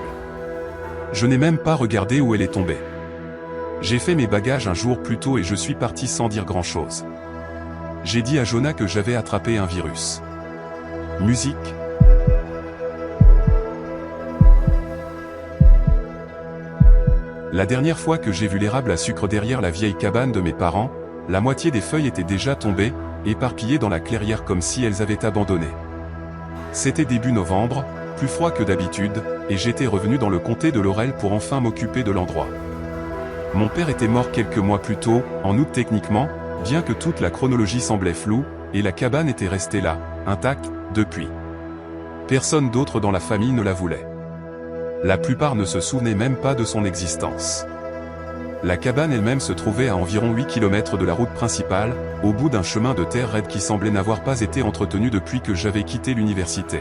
Je n'ai même pas regardé où elle est tombée. J'ai fait mes bagages un jour plus tôt et je suis parti sans dire grand-chose. J'ai dit à Jonah que j'avais attrapé un virus. Musique. La dernière fois que j'ai vu l'érable à sucre derrière la vieille cabane de mes parents, la moitié des feuilles étaient déjà tombées, éparpillées dans la clairière comme si elles avaient abandonné. C'était début novembre, plus froid que d'habitude, et j'étais revenu dans le comté de Laurel pour enfin m'occuper de l'endroit. Mon père était mort quelques mois plus tôt, en août techniquement, bien que toute la chronologie semblait floue, et la cabane était restée là, intacte, depuis. Personne d'autre dans la famille ne la voulait. La plupart ne se souvenaient même pas de son existence. La cabane elle-même se trouvait à environ 8 km de la route principale, au bout d'un chemin de terre raide qui semblait n'avoir pas été entretenu depuis que j'avais quitté l'université.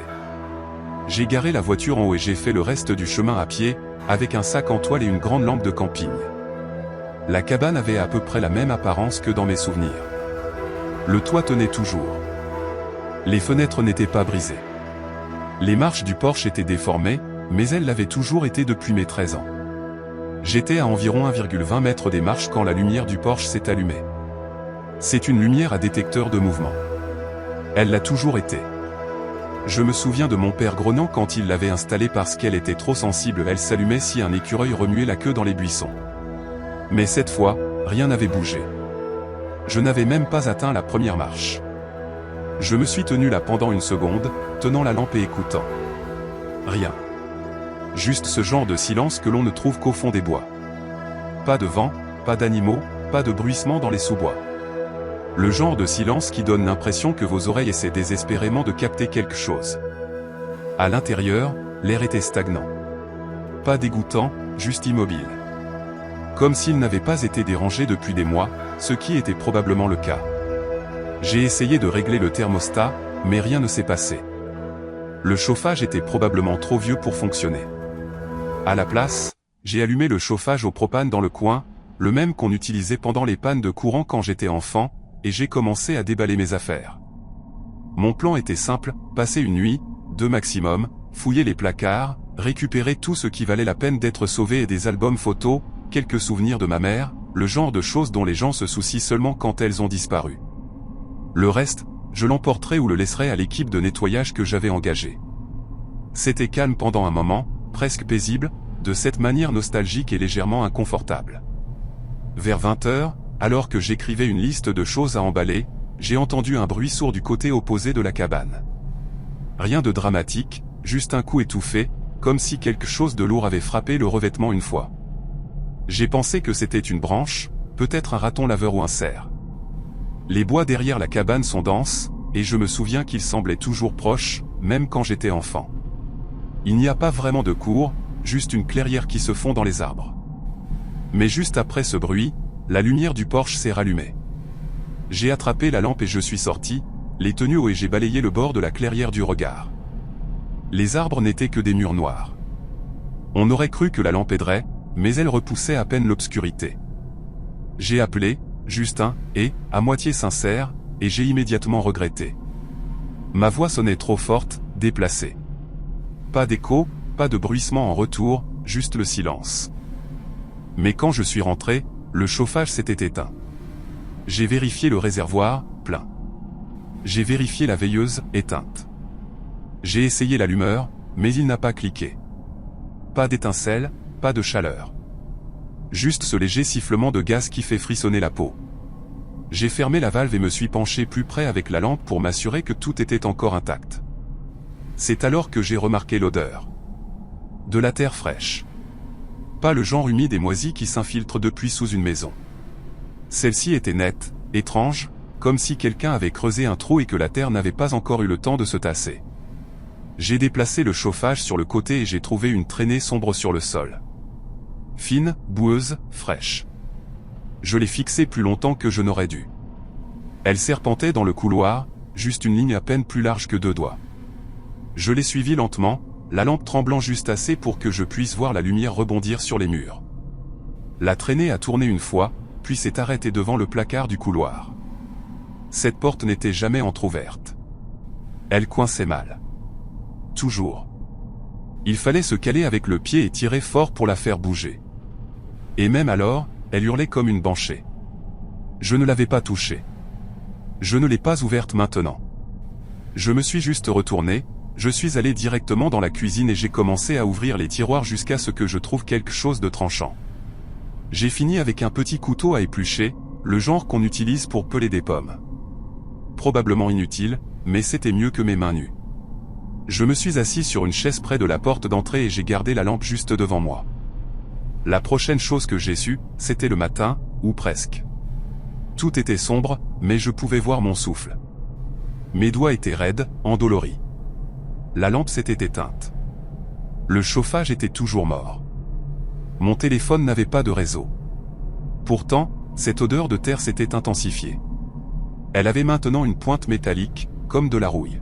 J'ai garé la voiture en haut et j'ai fait le reste du chemin à pied, avec un sac en toile et une grande lampe de camping. La cabane avait à peu près la même apparence que dans mes souvenirs. Le toit tenait toujours. Les fenêtres n'étaient pas brisées. Les marches du porche étaient déformées, mais elles l'avaient toujours été depuis mes 13 ans. J'étais à environ 1,20 m des marches quand la lumière du porche s'est allumée. C'est une lumière à détecteur de mouvement. Elle l'a toujours été. Je me souviens de mon père grognant quand il l'avait installée parce qu'elle était trop sensible. Elle s'allumait si un écureuil remuait la queue dans les buissons. Mais cette fois, rien n'avait bougé. Je n'avais même pas atteint la première marche. Je me suis tenu là pendant une seconde, tenant la lampe et écoutant. Rien. Juste ce genre de silence que l'on ne trouve qu'au fond des bois. Pas de vent, pas d'animaux, pas de bruissement dans les sous-bois. Le genre de silence qui donne l'impression que vos oreilles essaient désespérément de capter quelque chose. À l'intérieur, l'air était stagnant. Pas dégoûtant, juste immobile. Comme s'il n'avait pas été dérangé depuis des mois, ce qui était probablement le cas. J'ai essayé de régler le thermostat, mais rien ne s'est passé. Le chauffage était probablement trop vieux pour fonctionner. À la place, j'ai allumé le chauffage au propane dans le coin, le même qu'on utilisait pendant les pannes de courant quand j'étais enfant, et j'ai commencé à déballer mes affaires. Mon plan était simple, passer une nuit, 2 maximum, fouiller les placards, récupérer tout ce qui valait la peine d'être sauvé et des albums photos, quelques souvenirs de ma mère, le genre de choses dont les gens se soucient seulement quand elles ont disparu. Le reste, je l'emporterai ou le laisserai à l'équipe de nettoyage que j'avais engagée. C'était calme pendant un moment, presque paisible, de cette manière nostalgique et légèrement inconfortable. Vers 20 h, alors que j'écrivais une liste de choses à emballer, j'ai entendu un bruit sourd du côté opposé de la cabane. Rien de dramatique, juste un coup étouffé, comme si quelque chose de lourd avait frappé le revêtement une fois. J'ai pensé que c'était une branche, peut-être un raton laveur ou un cerf. Les bois derrière la cabane sont denses, et je me souviens qu'ils semblaient toujours proches, même quand j'étais enfant. Il n'y a pas vraiment de cour, juste une clairière qui se fond dans les arbres. Mais juste après ce bruit, la lumière du porche s'est rallumée. J'ai attrapé la lampe et je suis sorti, les tenues hauts et j'ai balayé le bord de la clairière du regard. Les arbres n'étaient que des murs noirs. On aurait cru que la lampe aiderait, mais elle repoussait à peine l'obscurité. J'ai appelé, Justin, et, à moitié sincère, et j'ai immédiatement regretté. Ma voix sonnait trop forte, déplacée. Pas d'écho, pas de bruissement en retour, juste le silence. Mais quand je suis rentré, le chauffage s'était éteint. J'ai vérifié le réservoir, plein. J'ai vérifié la veilleuse, éteinte. J'ai essayé l'allumeur, mais il n'a pas cliqué. Pas d'étincelle, pas de chaleur. Juste ce léger sifflement de gaz qui fait frissonner la peau. J'ai fermé la valve et me suis penché plus près avec la lampe pour m'assurer que tout était encore intact. C'est alors que j'ai remarqué l'odeur. De la terre fraîche. Pas le genre humide et moisi qui s'infiltre depuis sous une maison. Celle-ci était nette, étrange, comme si quelqu'un avait creusé un trou et que la terre n'avait pas encore eu le temps de se tasser. J'ai déplacé le chauffage sur le côté et j'ai trouvé une traînée sombre sur le sol. Fine, boueuse, fraîche. Je l'ai fixée plus longtemps que je n'aurais dû. Elle serpentait dans le couloir, juste une ligne à peine plus large que 2 doigts. Je l'ai suivie lentement, la lampe tremblant juste assez pour que je puisse voir la lumière rebondir sur les murs. La traînée a tourné une fois, puis s'est arrêtée devant le placard du couloir. Cette porte n'était jamais entr'ouverte. Elle coinçait mal. Toujours. Il fallait se caler avec le pied et tirer fort pour la faire bouger. Et même alors, elle hurlait comme une banshee. Je ne l'avais pas touchée. Je ne l'ai pas ouverte maintenant. Je me suis juste retourné, je suis allé directement dans la cuisine et j'ai commencé à ouvrir les tiroirs jusqu'à ce que je trouve quelque chose de tranchant. J'ai fini avec un petit couteau à éplucher, le genre qu'on utilise pour peler des pommes. Probablement inutile, mais c'était mieux que mes mains nues. Je me suis assis sur une chaise près de la porte d'entrée et j'ai gardé la lampe juste devant moi. La prochaine chose que j'ai su, c'était le matin, ou presque. Tout était sombre, mais je pouvais voir mon souffle. Mes doigts étaient raides, endoloris. La lampe s'était éteinte. Le chauffage était toujours mort. Mon téléphone n'avait pas de réseau. Pourtant, cette odeur de terre s'était intensifiée. Elle avait maintenant une pointe métallique, comme de la rouille.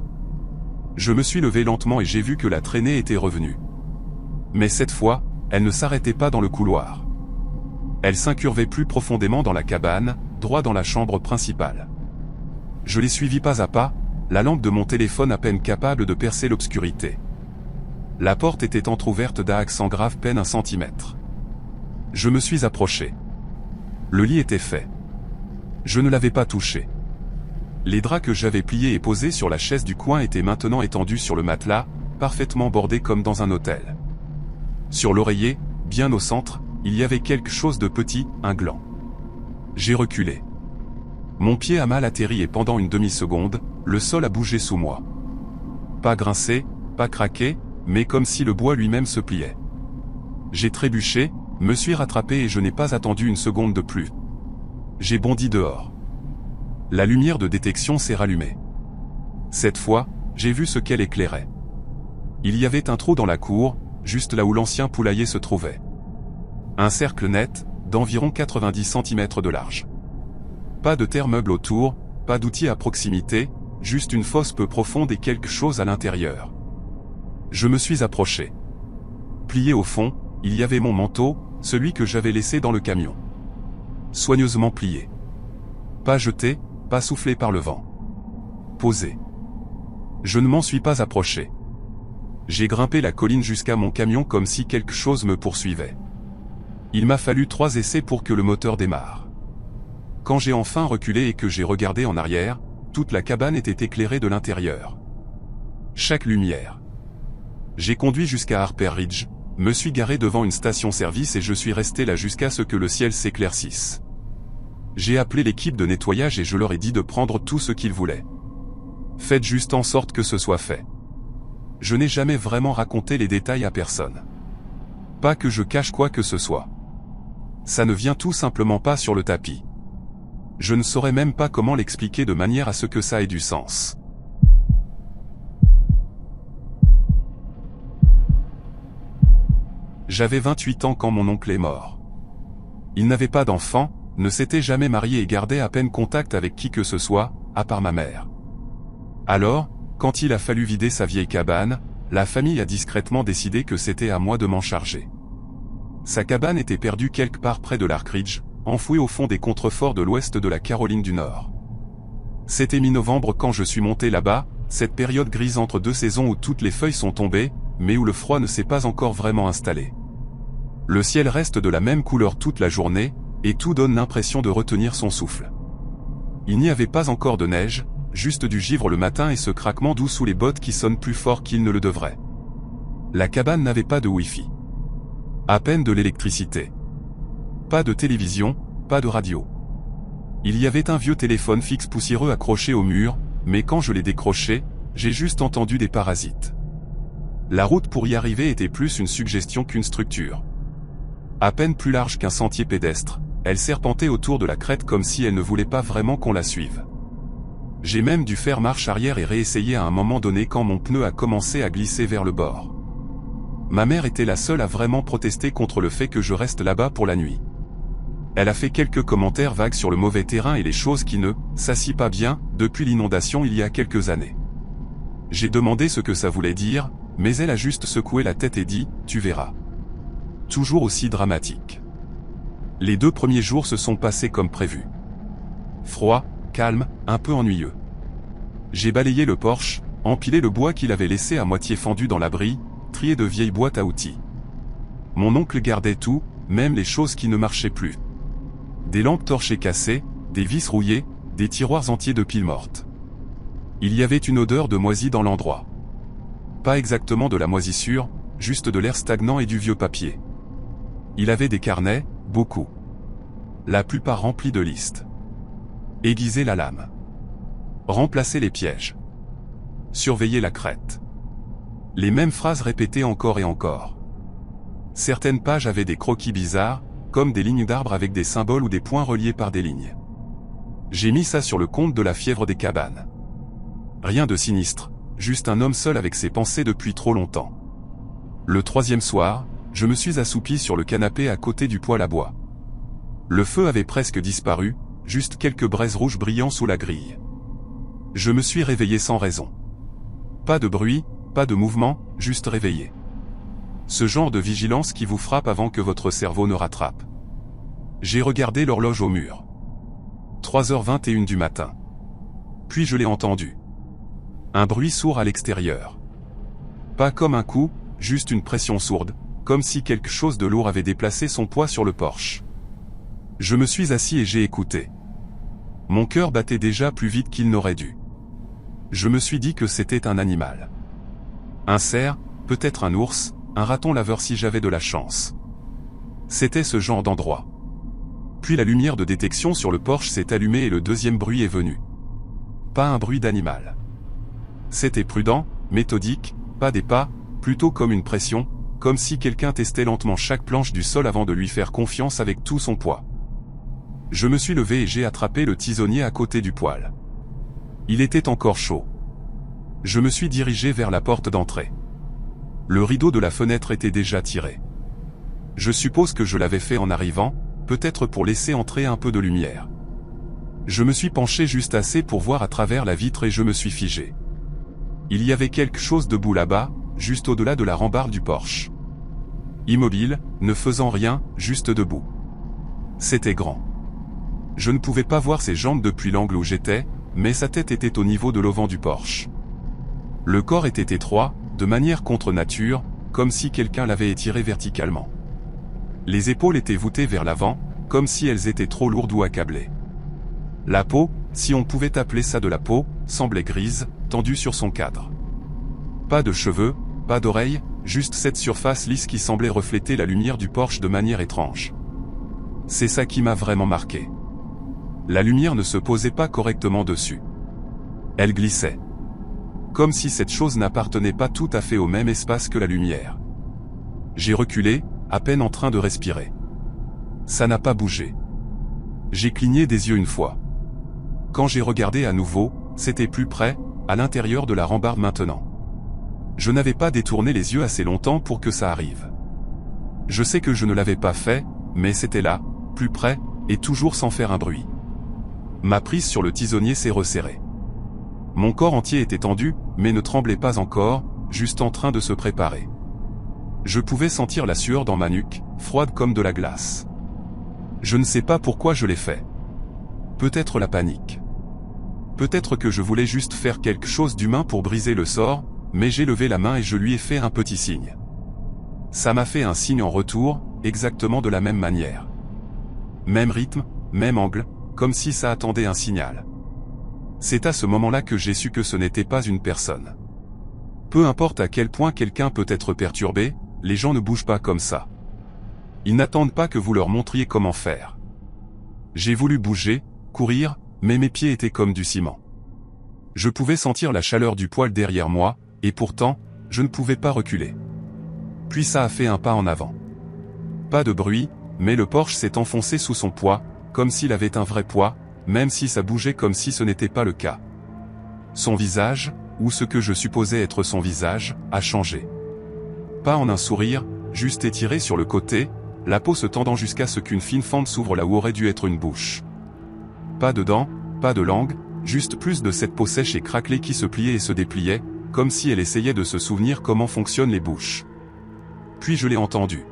Je me suis levé lentement et j'ai vu que la traînée était revenue. Mais cette fois, elle ne s'arrêtait pas dans le couloir. Elle s'incurvait plus profondément dans la cabane, droit dans la chambre principale. Je l'ai suivie pas à pas, la lampe de mon téléphone à peine capable de percer l'obscurité. La porte était entr'ouverte d'un accent grave peine 1 centimètre. Je me suis approché. Le lit était fait. Je ne l'avais pas touché. Les draps que j'avais pliés et posés sur la chaise du coin étaient maintenant étendus sur le matelas, parfaitement bordés comme dans un hôtel. Sur l'oreiller, bien au centre, il y avait quelque chose de petit, un gland. J'ai reculé. Mon pied a mal atterri et pendant une demi-seconde, le sol a bougé sous moi. Pas grincé, pas craqué, mais comme si le bois lui-même se pliait. J'ai trébuché, me suis rattrapé et je n'ai pas attendu une seconde de plus. J'ai bondi dehors. La lumière de détection s'est rallumée. Cette fois, j'ai vu ce qu'elle éclairait. Il y avait un trou dans la cour, juste là où l'ancien poulailler se trouvait. Un cercle net, d'environ 90 cm de large. Pas de terre meuble autour, pas d'outils à proximité, juste une fosse peu profonde et quelque chose à l'intérieur. Je me suis approché. Plié au fond, il y avait mon manteau, celui que j'avais laissé dans le camion. Soigneusement plié. Pas jeté, pas soufflé par le vent. Posé. Je ne m'en suis pas approché. J'ai grimpé la colline jusqu'à mon camion comme si quelque chose me poursuivait. Il m'a fallu 3 essais pour que le moteur démarre. Quand j'ai enfin reculé et que j'ai regardé en arrière, toute la cabane était éclairée de l'intérieur. Chaque lumière. J'ai conduit jusqu'à Harper Ridge, me suis garé devant une station-service et je suis resté là jusqu'à ce que le ciel s'éclaircisse. J'ai appelé l'équipe de nettoyage et je leur ai dit de prendre tout ce qu'ils voulaient. Faites juste en sorte que ce soit fait. Je n'ai jamais vraiment raconté les détails à personne. Pas que je cache quoi que ce soit. Ça ne vient tout simplement pas sur le tapis. Je ne saurais même pas comment l'expliquer de manière à ce que ça ait du sens. J'avais 28 ans quand mon oncle est mort. Il n'avait pas d'enfant, ne s'était jamais marié et gardait à peine contact avec qui que ce soit, à part ma mère. Alors, quand il a fallu vider sa vieille cabane, la famille a discrètement décidé que c'était à moi de m'en charger. Sa cabane était perdue quelque part près de Lark Ridge, enfouie au fond des contreforts de l'ouest de la Caroline du Nord. C'était mi-novembre quand je suis monté là-bas, cette période grise entre 2 saisons où toutes les feuilles sont tombées, mais où le froid ne s'est pas encore vraiment installé. Le ciel reste de la même couleur toute la journée, et tout donne l'impression de retenir son souffle. Il n'y avait pas encore de neige, juste du givre le matin et ce craquement doux sous les bottes qui sonne plus fort qu'il ne le devrait. La cabane n'avait pas de Wi-Fi. À peine de l'électricité. Pas de télévision, pas de radio. Il y avait un vieux téléphone fixe poussiéreux accroché au mur, mais quand je l'ai décroché, j'ai juste entendu des parasites. La route pour y arriver était plus une suggestion qu'une structure. À peine plus large qu'un sentier pédestre, elle serpentait autour de la crête comme si elle ne voulait pas vraiment qu'on la suive. J'ai même dû faire marche arrière et réessayer à un moment donné quand mon pneu a commencé à glisser vers le bord. Ma mère était la seule à vraiment protester contre le fait que je reste là-bas pour la nuit. Elle a fait quelques commentaires vagues sur le mauvais terrain et les choses qui ne s'assient pas bien depuis l'inondation il y a quelques années. J'ai demandé ce que ça voulait dire, mais elle a juste secoué la tête et dit « Tu verras ». Toujours aussi dramatique. Les 2 premiers jours se sont passés comme prévu. Froid, calme, un peu ennuyeux. J'ai balayé le porche, empilé le bois qu'il avait laissé à moitié fendu dans l'abri, trié de vieilles boîtes à outils. Mon oncle gardait tout, même les choses qui ne marchaient plus. Des lampes torchées cassées, des vis rouillées, des tiroirs entiers de piles mortes. Il y avait une odeur de moisi dans l'endroit. Pas exactement de la moisissure, juste de l'air stagnant et du vieux papier. Il avait des carnets, beaucoup. La plupart remplis de listes. Aiguiser la lame. Remplacer les pièges. Surveiller la crête. Les mêmes phrases répétées encore et encore. Certaines pages avaient des croquis bizarres, comme des lignes d'arbres avec des symboles ou des points reliés par des lignes. J'ai mis ça sur le compte de la fièvre des cabanes. Rien de sinistre, juste un homme seul avec ses pensées depuis trop longtemps. Le troisième soir, je me suis assoupi sur le canapé à côté du poêle à bois. Le feu avait presque disparu, juste quelques braises rouges brillant sous la grille. Je me suis réveillé sans raison. Pas de bruit, pas de mouvement, juste réveillé. Ce genre de vigilance qui vous frappe avant que votre cerveau ne rattrape. J'ai regardé l'horloge au mur. 3h21 du matin. Puis je l'ai entendu. Un bruit sourd à l'extérieur. Pas comme un coup, juste une pression sourde, comme si quelque chose de lourd avait déplacé son poids sur le porche. Je me suis assis et j'ai écouté. Mon cœur battait déjà plus vite qu'il n'aurait dû. Je me suis dit que c'était un animal. Un cerf, peut-être un ours, un raton laveur si j'avais de la chance. C'était ce genre d'endroit. Puis la lumière de détection sur le porche s'est allumée et le deuxième bruit est venu. Pas un bruit d'animal. C'était prudent, méthodique, pas des pas, plutôt comme une pression, comme si quelqu'un testait lentement chaque planche du sol avant de lui faire confiance avec tout son poids. Je me suis levé et j'ai attrapé le tisonnier à côté du poêle. Il était encore chaud. Je me suis dirigé vers la porte d'entrée. Le rideau de la fenêtre était déjà tiré. Je suppose que je l'avais fait en arrivant, peut-être pour laisser entrer un peu de lumière. Je me suis penché juste assez pour voir à travers la vitre et je me suis figé. Il y avait quelque chose debout là-bas, juste au-delà de la rambarde du porche. Immobile, ne faisant rien, juste debout. C'était grand. Je ne pouvais pas voir ses jambes depuis l'angle où j'étais, mais sa tête était au niveau de l'auvent du porche. Le corps était étroit, de manière contre nature, comme si quelqu'un l'avait étiré verticalement. Les épaules étaient voûtées vers l'avant, comme si elles étaient trop lourdes ou accablées. La peau, si on pouvait appeler ça de la peau, semblait grise, tendue sur son cadre. Pas de cheveux, pas d'oreilles, juste cette surface lisse qui semblait refléter la lumière du porche de manière étrange. C'est ça qui m'a vraiment marqué. La lumière ne se posait pas correctement dessus. Elle glissait. Comme si cette chose n'appartenait pas tout à fait au même espace que la lumière. J'ai reculé, à peine en train de respirer. Ça n'a pas bougé. J'ai cligné des yeux une fois. Quand j'ai regardé à nouveau, c'était plus près, à l'intérieur de la rambarde maintenant. Je n'avais pas détourné les yeux assez longtemps pour que ça arrive. Je sais que je ne l'avais pas fait, mais c'était là, plus près, et toujours sans faire un bruit. Ma prise sur le tisonnier s'est resserrée. Mon corps entier était tendu, mais ne tremblait pas encore, juste en train de se préparer. Je pouvais sentir la sueur dans ma nuque, froide comme de la glace. Je ne sais pas pourquoi je l'ai fait. Peut-être la panique. Peut-être que je voulais juste faire quelque chose d'humain pour briser le sort, mais j'ai levé la main et je lui ai fait un petit signe. Ça m'a fait un signe en retour, exactement de la même manière. Même rythme, même angle, comme si ça attendait un signal. C'est à ce moment-là que j'ai su que ce n'était pas une personne. Peu importe à quel point quelqu'un peut être perturbé, les gens ne bougent pas comme ça. Ils n'attendent pas que vous leur montriez comment faire. J'ai voulu bouger, courir, mais mes pieds étaient comme du ciment. Je pouvais sentir la chaleur du poêle derrière moi, et pourtant, je ne pouvais pas reculer. Puis ça a fait un pas en avant. Pas de bruit, mais le porche s'est enfoncé sous son poids, comme s'il avait un vrai poids, même si ça bougeait comme si ce n'était pas le cas. Son visage, ou ce que je supposais être son visage, a changé. Pas en un sourire, juste étiré sur le côté, la peau se tendant jusqu'à ce qu'une fine fente s'ouvre là où aurait dû être une bouche. Pas de dents, pas de langue, juste plus de cette peau sèche et craquelée qui se pliait et se dépliait, comme si elle essayait de se souvenir comment fonctionnent les bouches. Puis je l'ai entendu.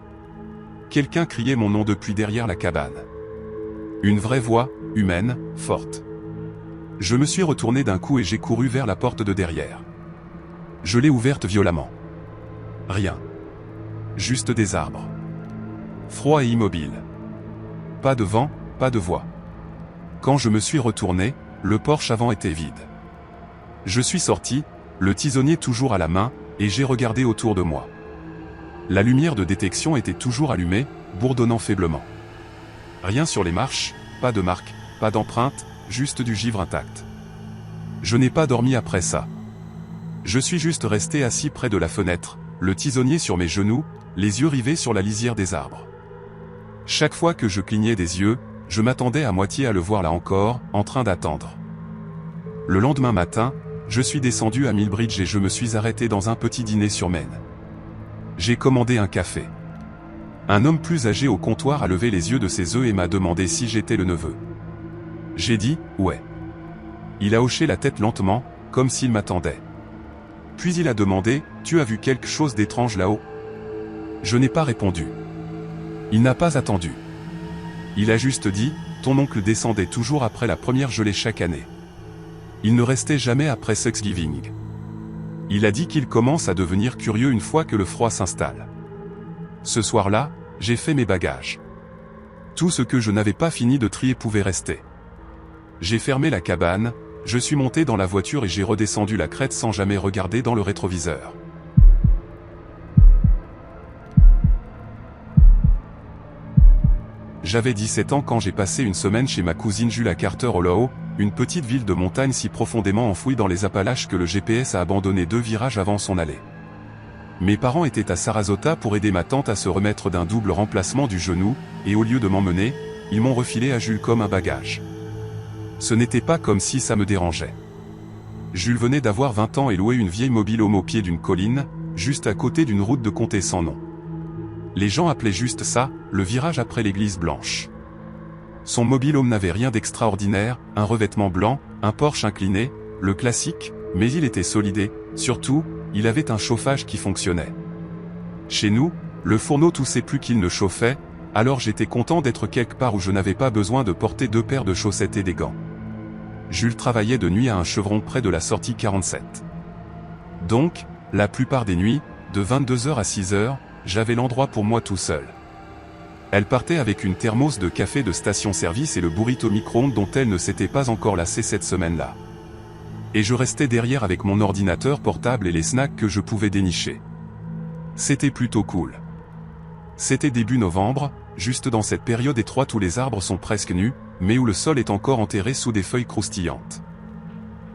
Quelqu'un criait mon nom depuis derrière la cabane. Une vraie voix, humaine, forte. Je me suis retourné d'un coup et j'ai couru vers la porte de derrière. Je l'ai ouverte violemment. Rien. Juste des arbres. Froid et immobile. Pas de vent, pas de voix. Quand je me suis retourné, le porche avant était vide. Je suis sorti, le tisonnier toujours à la main, et j'ai regardé autour de moi. La lumière de détection était toujours allumée, bourdonnant faiblement. Rien sur les marches, pas de marque, pas d'empreinte, juste du givre intact. Je n'ai pas dormi après ça. Je suis juste resté assis près de la fenêtre, le tisonnier sur mes genoux, les yeux rivés sur la lisière des arbres. Chaque fois que je clignais des yeux, je m'attendais à moitié à le voir là encore, en train d'attendre. Le lendemain matin, je suis descendu à Millbridge et je me suis arrêté dans un petit dîner sur Main. J'ai commandé un café. Un homme plus âgé au comptoir a levé les yeux de ses œufs et m'a demandé si j'étais le neveu. J'ai dit « ouais ». Il a hoché la tête lentement, comme s'il m'attendait. Puis il a demandé « Tu as vu quelque chose d'étrange là-haut » Je n'ai pas répondu. Il n'a pas attendu. Il a juste dit « Ton oncle descendait toujours après la première gelée chaque année. Il ne restait jamais après Thanksgiving. Il a dit qu'il commence à devenir curieux une fois que le froid s'installe. » Ce soir-là, j'ai fait mes bagages. Tout ce que je n'avais pas fini de trier pouvait rester. J'ai fermé la cabane, je suis monté dans la voiture et j'ai redescendu la crête sans jamais regarder dans le rétroviseur. J'avais 17 ans quand j'ai passé une semaine chez ma cousine Jules à Carter Hollow, une petite ville de montagne si profondément enfouie dans les Appalaches que le GPS a abandonné 2 virages avant son allée. Mes parents étaient à Sarasota pour aider ma tante à se remettre d'un double remplacement du genou, et au lieu de m'emmener, ils m'ont refilé à Jules comme un bagage. Ce n'était pas comme si ça me dérangeait. Jules venait d'avoir 20 ans et louait une vieille mobile-home au pied d'une colline, juste à côté d'une route de comté sans nom. Les gens appelaient juste ça, le virage après l'église blanche. Son mobile-home n'avait rien d'extraordinaire, un revêtement blanc, un porche incliné, le classique, mais il était solide et, surtout, il avait un chauffage qui fonctionnait. Chez nous, le fourneau toussait plus qu'il ne chauffait, alors j'étais content d'être quelque part où je n'avais pas besoin de porter 2 paires de chaussettes et des gants. Jules travaillait de nuit à un chevron près de la sortie 47. Donc, la plupart des nuits, de 22h à 6h, j'avais l'endroit pour moi tout seul. Elle partait avec une thermos de café de station-service et le burrito micro-ondes dont elle ne s'était pas encore lassée cette semaine-là. Et je restais derrière avec mon ordinateur portable et les snacks que je pouvais dénicher. C'était plutôt cool. C'était début novembre, juste dans cette période étroite où les arbres sont presque nus, mais où le sol est encore enterré sous des feuilles croustillantes.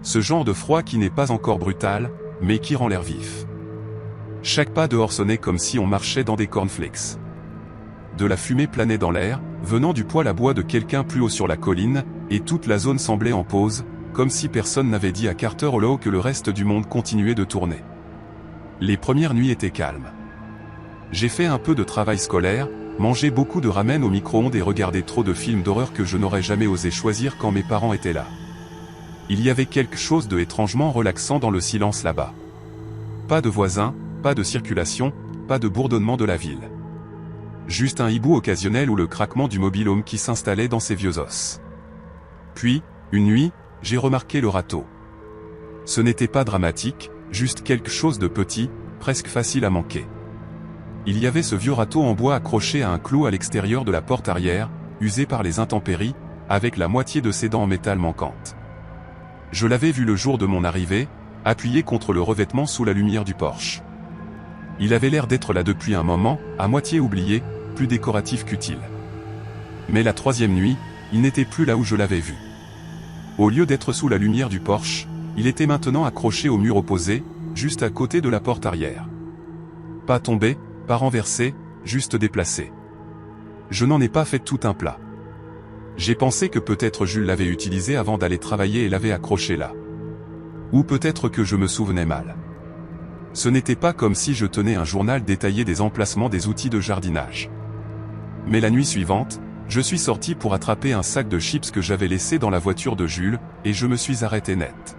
Ce genre de froid qui n'est pas encore brutal, mais qui rend l'air vif. Chaque pas dehors sonnait comme si on marchait dans des cornflakes. De la fumée planait dans l'air, venant du poêle à bois de quelqu'un plus haut sur la colline, et toute la zone semblait en pause, comme si personne n'avait dit à Carter Hollow que le reste du monde continuait de tourner. Les premières nuits étaient calmes. J'ai fait un peu de travail scolaire, mangé beaucoup de ramen au micro-ondes et regardé trop de films d'horreur que je n'aurais jamais osé choisir quand mes parents étaient là. Il y avait quelque chose de étrangement relaxant dans le silence là-bas. Pas de voisins, pas de circulation, pas de bourdonnement de la ville. Juste un hibou occasionnel ou le craquement du mobile-home qui s'installait dans ses vieux os. Puis, une nuit, j'ai remarqué le râteau. Ce n'était pas dramatique, juste quelque chose de petit, presque facile à manquer. Il y avait ce vieux râteau en bois accroché à un clou à l'extérieur de la porte arrière, usé par les intempéries, avec la moitié de ses dents en métal manquantes. Je l'avais vu le jour de mon arrivée, appuyé contre le revêtement sous la lumière du porche. Il avait l'air d'être là depuis un moment, à moitié oublié, plus décoratif qu'utile. Mais la 3e nuit, il n'était plus là où je l'avais vu. Au lieu d'être sous la lumière du porche, il était maintenant accroché au mur opposé, juste à côté de la porte arrière. Pas tombé, pas renversé, juste déplacé. Je n'en ai pas fait tout un plat. J'ai pensé que peut-être Jules l'avait utilisé avant d'aller travailler et l'avait accroché là. Ou peut-être que je me souvenais mal. Ce n'était pas comme si je tenais un journal détaillé des emplacements des outils de jardinage. Mais la nuit suivante, je suis sorti pour attraper un sac de chips que j'avais laissé dans la voiture de Jules, et je me suis arrêté net.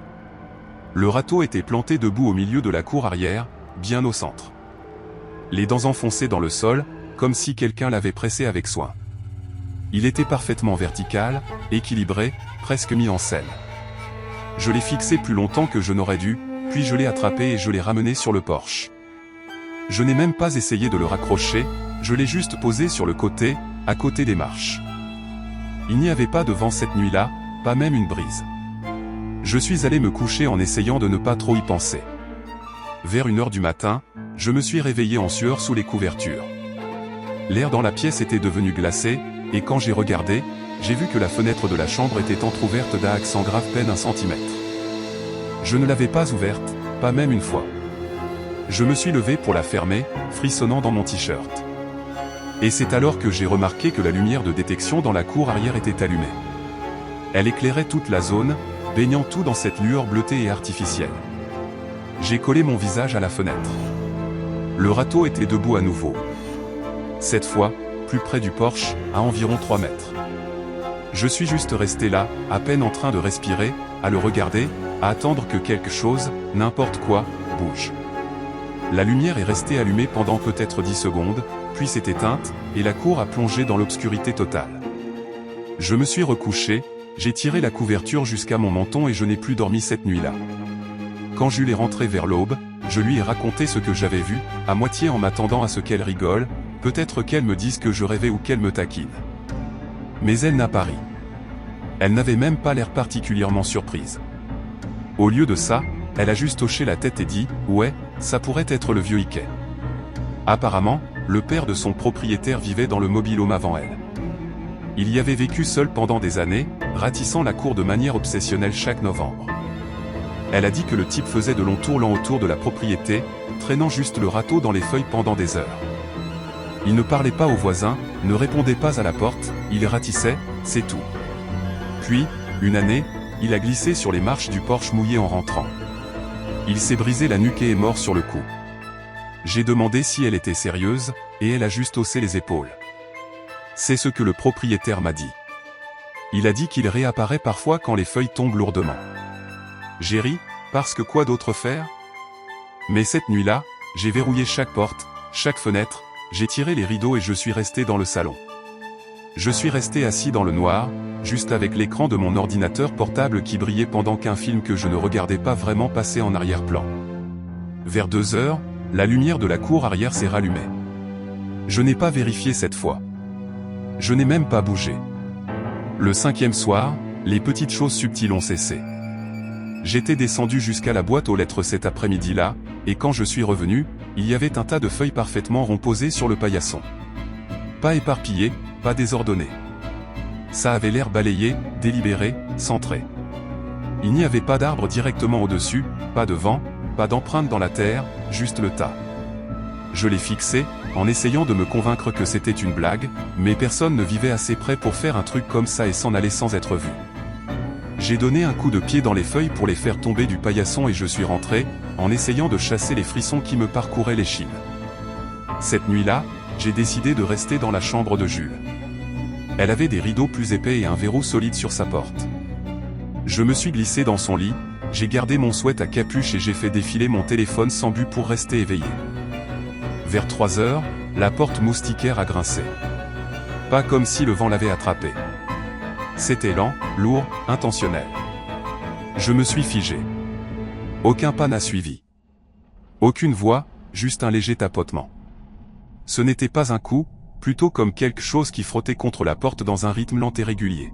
Le râteau était planté debout au milieu de la cour arrière, bien au centre. Les dents enfoncées dans le sol, comme si quelqu'un l'avait pressé avec soin. Il était parfaitement vertical, équilibré, presque mis en scène. Je l'ai fixé plus longtemps que je n'aurais dû, puis je l'ai attrapé et je l'ai ramené sur le porche. Je n'ai même pas essayé de le raccrocher, je l'ai juste posé sur le côté, à côté des marches. Il n'y avait pas de vent cette nuit-là, pas même une brise. Je suis allé me coucher en essayant de ne pas trop y penser. Vers 1h du matin, je me suis réveillé en sueur sous les couvertures. L'air dans la pièce était devenu glacé, et quand j'ai regardé, j'ai vu que la fenêtre de la chambre était entr'ouverte d'à sans grave peine 1 centimètre. Je ne l'avais pas ouverte, pas même une fois. Je me suis levé pour la fermer, frissonnant dans mon t-shirt. Et c'est alors que j'ai remarqué que la lumière de détection dans la cour arrière était allumée. Elle éclairait toute la zone, baignant tout dans cette lueur bleutée et artificielle. J'ai collé mon visage à la fenêtre. Le râteau était debout à nouveau. Cette fois, plus près du porche, à environ 3 mètres. Je suis juste resté là, à peine en train de respirer, à le regarder, à attendre que quelque chose, n'importe quoi, bouge. La lumière est restée allumée pendant peut-être 10 secondes, puis s'est éteinte, et la cour a plongé dans l'obscurité totale. Je me suis recouché, j'ai tiré la couverture jusqu'à mon menton et je n'ai plus dormi cette nuit-là. Quand Jules est rentrée vers l'aube, je lui ai raconté ce que j'avais vu, à moitié en m'attendant à ce qu'elle rigole, peut-être qu'elle me dise que je rêvais ou qu'elle me taquine. Mais elle n'a pas ri. Elle n'avait même pas l'air particulièrement surprise. Au lieu de ça, elle a juste hoché la tête et dit « Ouais, ça pourrait être le vieux Ike ». Apparemment, le père de son propriétaire vivait dans le mobil-home avant elle. Il y avait vécu seul pendant des années, ratissant la cour de manière obsessionnelle chaque novembre. Elle a dit que le type faisait de longs tours lents autour de la propriété, traînant juste le râteau dans les feuilles pendant des heures. Il ne parlait pas aux voisins, ne répondait pas à la porte, il ratissait, c'est tout. Puis, une année, il a glissé sur les marches du porche mouillé en rentrant. Il s'est brisé la nuque et est mort sur le coup. J'ai demandé si elle était sérieuse, et elle a juste haussé les épaules. C'est ce que le propriétaire m'a dit. Il a dit qu'il réapparaît parfois quand les feuilles tombent lourdement. J'ai ri, parce que quoi d'autre faire? Mais cette nuit-là, j'ai verrouillé chaque porte, chaque fenêtre, j'ai tiré les rideaux et je suis resté dans le salon. Je suis resté assis dans le noir, juste avec l'écran de mon ordinateur portable qui brillait pendant qu'un film que je ne regardais pas vraiment passait en arrière-plan. Vers 2h, la lumière de la cour arrière s'est rallumée. Je n'ai pas vérifié cette fois. Je n'ai même pas bougé. Le 5e soir, les petites choses subtiles ont cessé. J'étais descendu jusqu'à la boîte aux lettres cet après-midi-là, et quand je suis revenu, il y avait un tas de feuilles parfaitement rond posées sur le paillasson. Pas éparpillées, pas désordonnées. Ça avait l'air balayé, délibéré, centré. Il n'y avait pas d'arbre directement au-dessus, pas de vent, pas d'empreinte dans la terre, juste le tas. Je l'ai fixé, en essayant de me convaincre que c'était une blague, mais personne ne vivait assez près pour faire un truc comme ça et s'en aller sans être vu. J'ai donné un coup de pied dans les feuilles pour les faire tomber du paillasson et je suis rentré, en essayant de chasser les frissons qui me parcouraient l'échine. Cette nuit-là, j'ai décidé de rester dans la chambre de Jules. Elle avait des rideaux plus épais et un verrou solide sur sa porte. Je me suis glissé dans son lit, j'ai gardé mon sweat à capuche et j'ai fait défiler mon téléphone sans but pour rester éveillé. Vers 3h, la porte moustiquaire a grincé. Pas comme si le vent l'avait attrapé. C'était lent, lourd, intentionnel. Je me suis figé. Aucun pas n'a suivi. Aucune voix, juste un léger tapotement. Ce n'était pas un coup, plutôt comme quelque chose qui frottait contre la porte dans un rythme lent et régulier.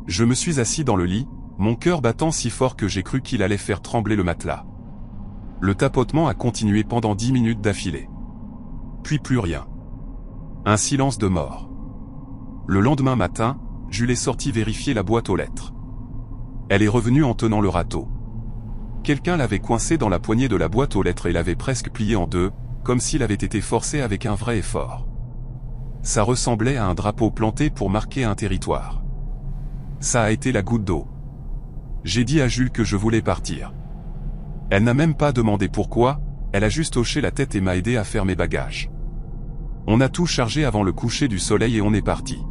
Je me suis assis dans le lit, mon cœur battant si fort que j'ai cru qu'il allait faire trembler le matelas. Le tapotement a continué pendant 10 minutes d'affilée. Puis plus rien. Un silence de mort. Le lendemain matin, Jules est sorti vérifier la boîte aux lettres. Elle est revenue en tenant le râteau. Quelqu'un l'avait coincé dans la poignée de la boîte aux lettres et l'avait presque plié en deux, comme s'il avait été forcé avec un vrai effort. Ça ressemblait à un drapeau planté pour marquer un territoire. Ça a été la goutte d'eau. J'ai dit à Jules que je voulais partir. Elle n'a même pas demandé pourquoi, elle a juste hoché la tête et m'a aidé à faire mes bagages. On a tout chargé avant le coucher du soleil et on est parti.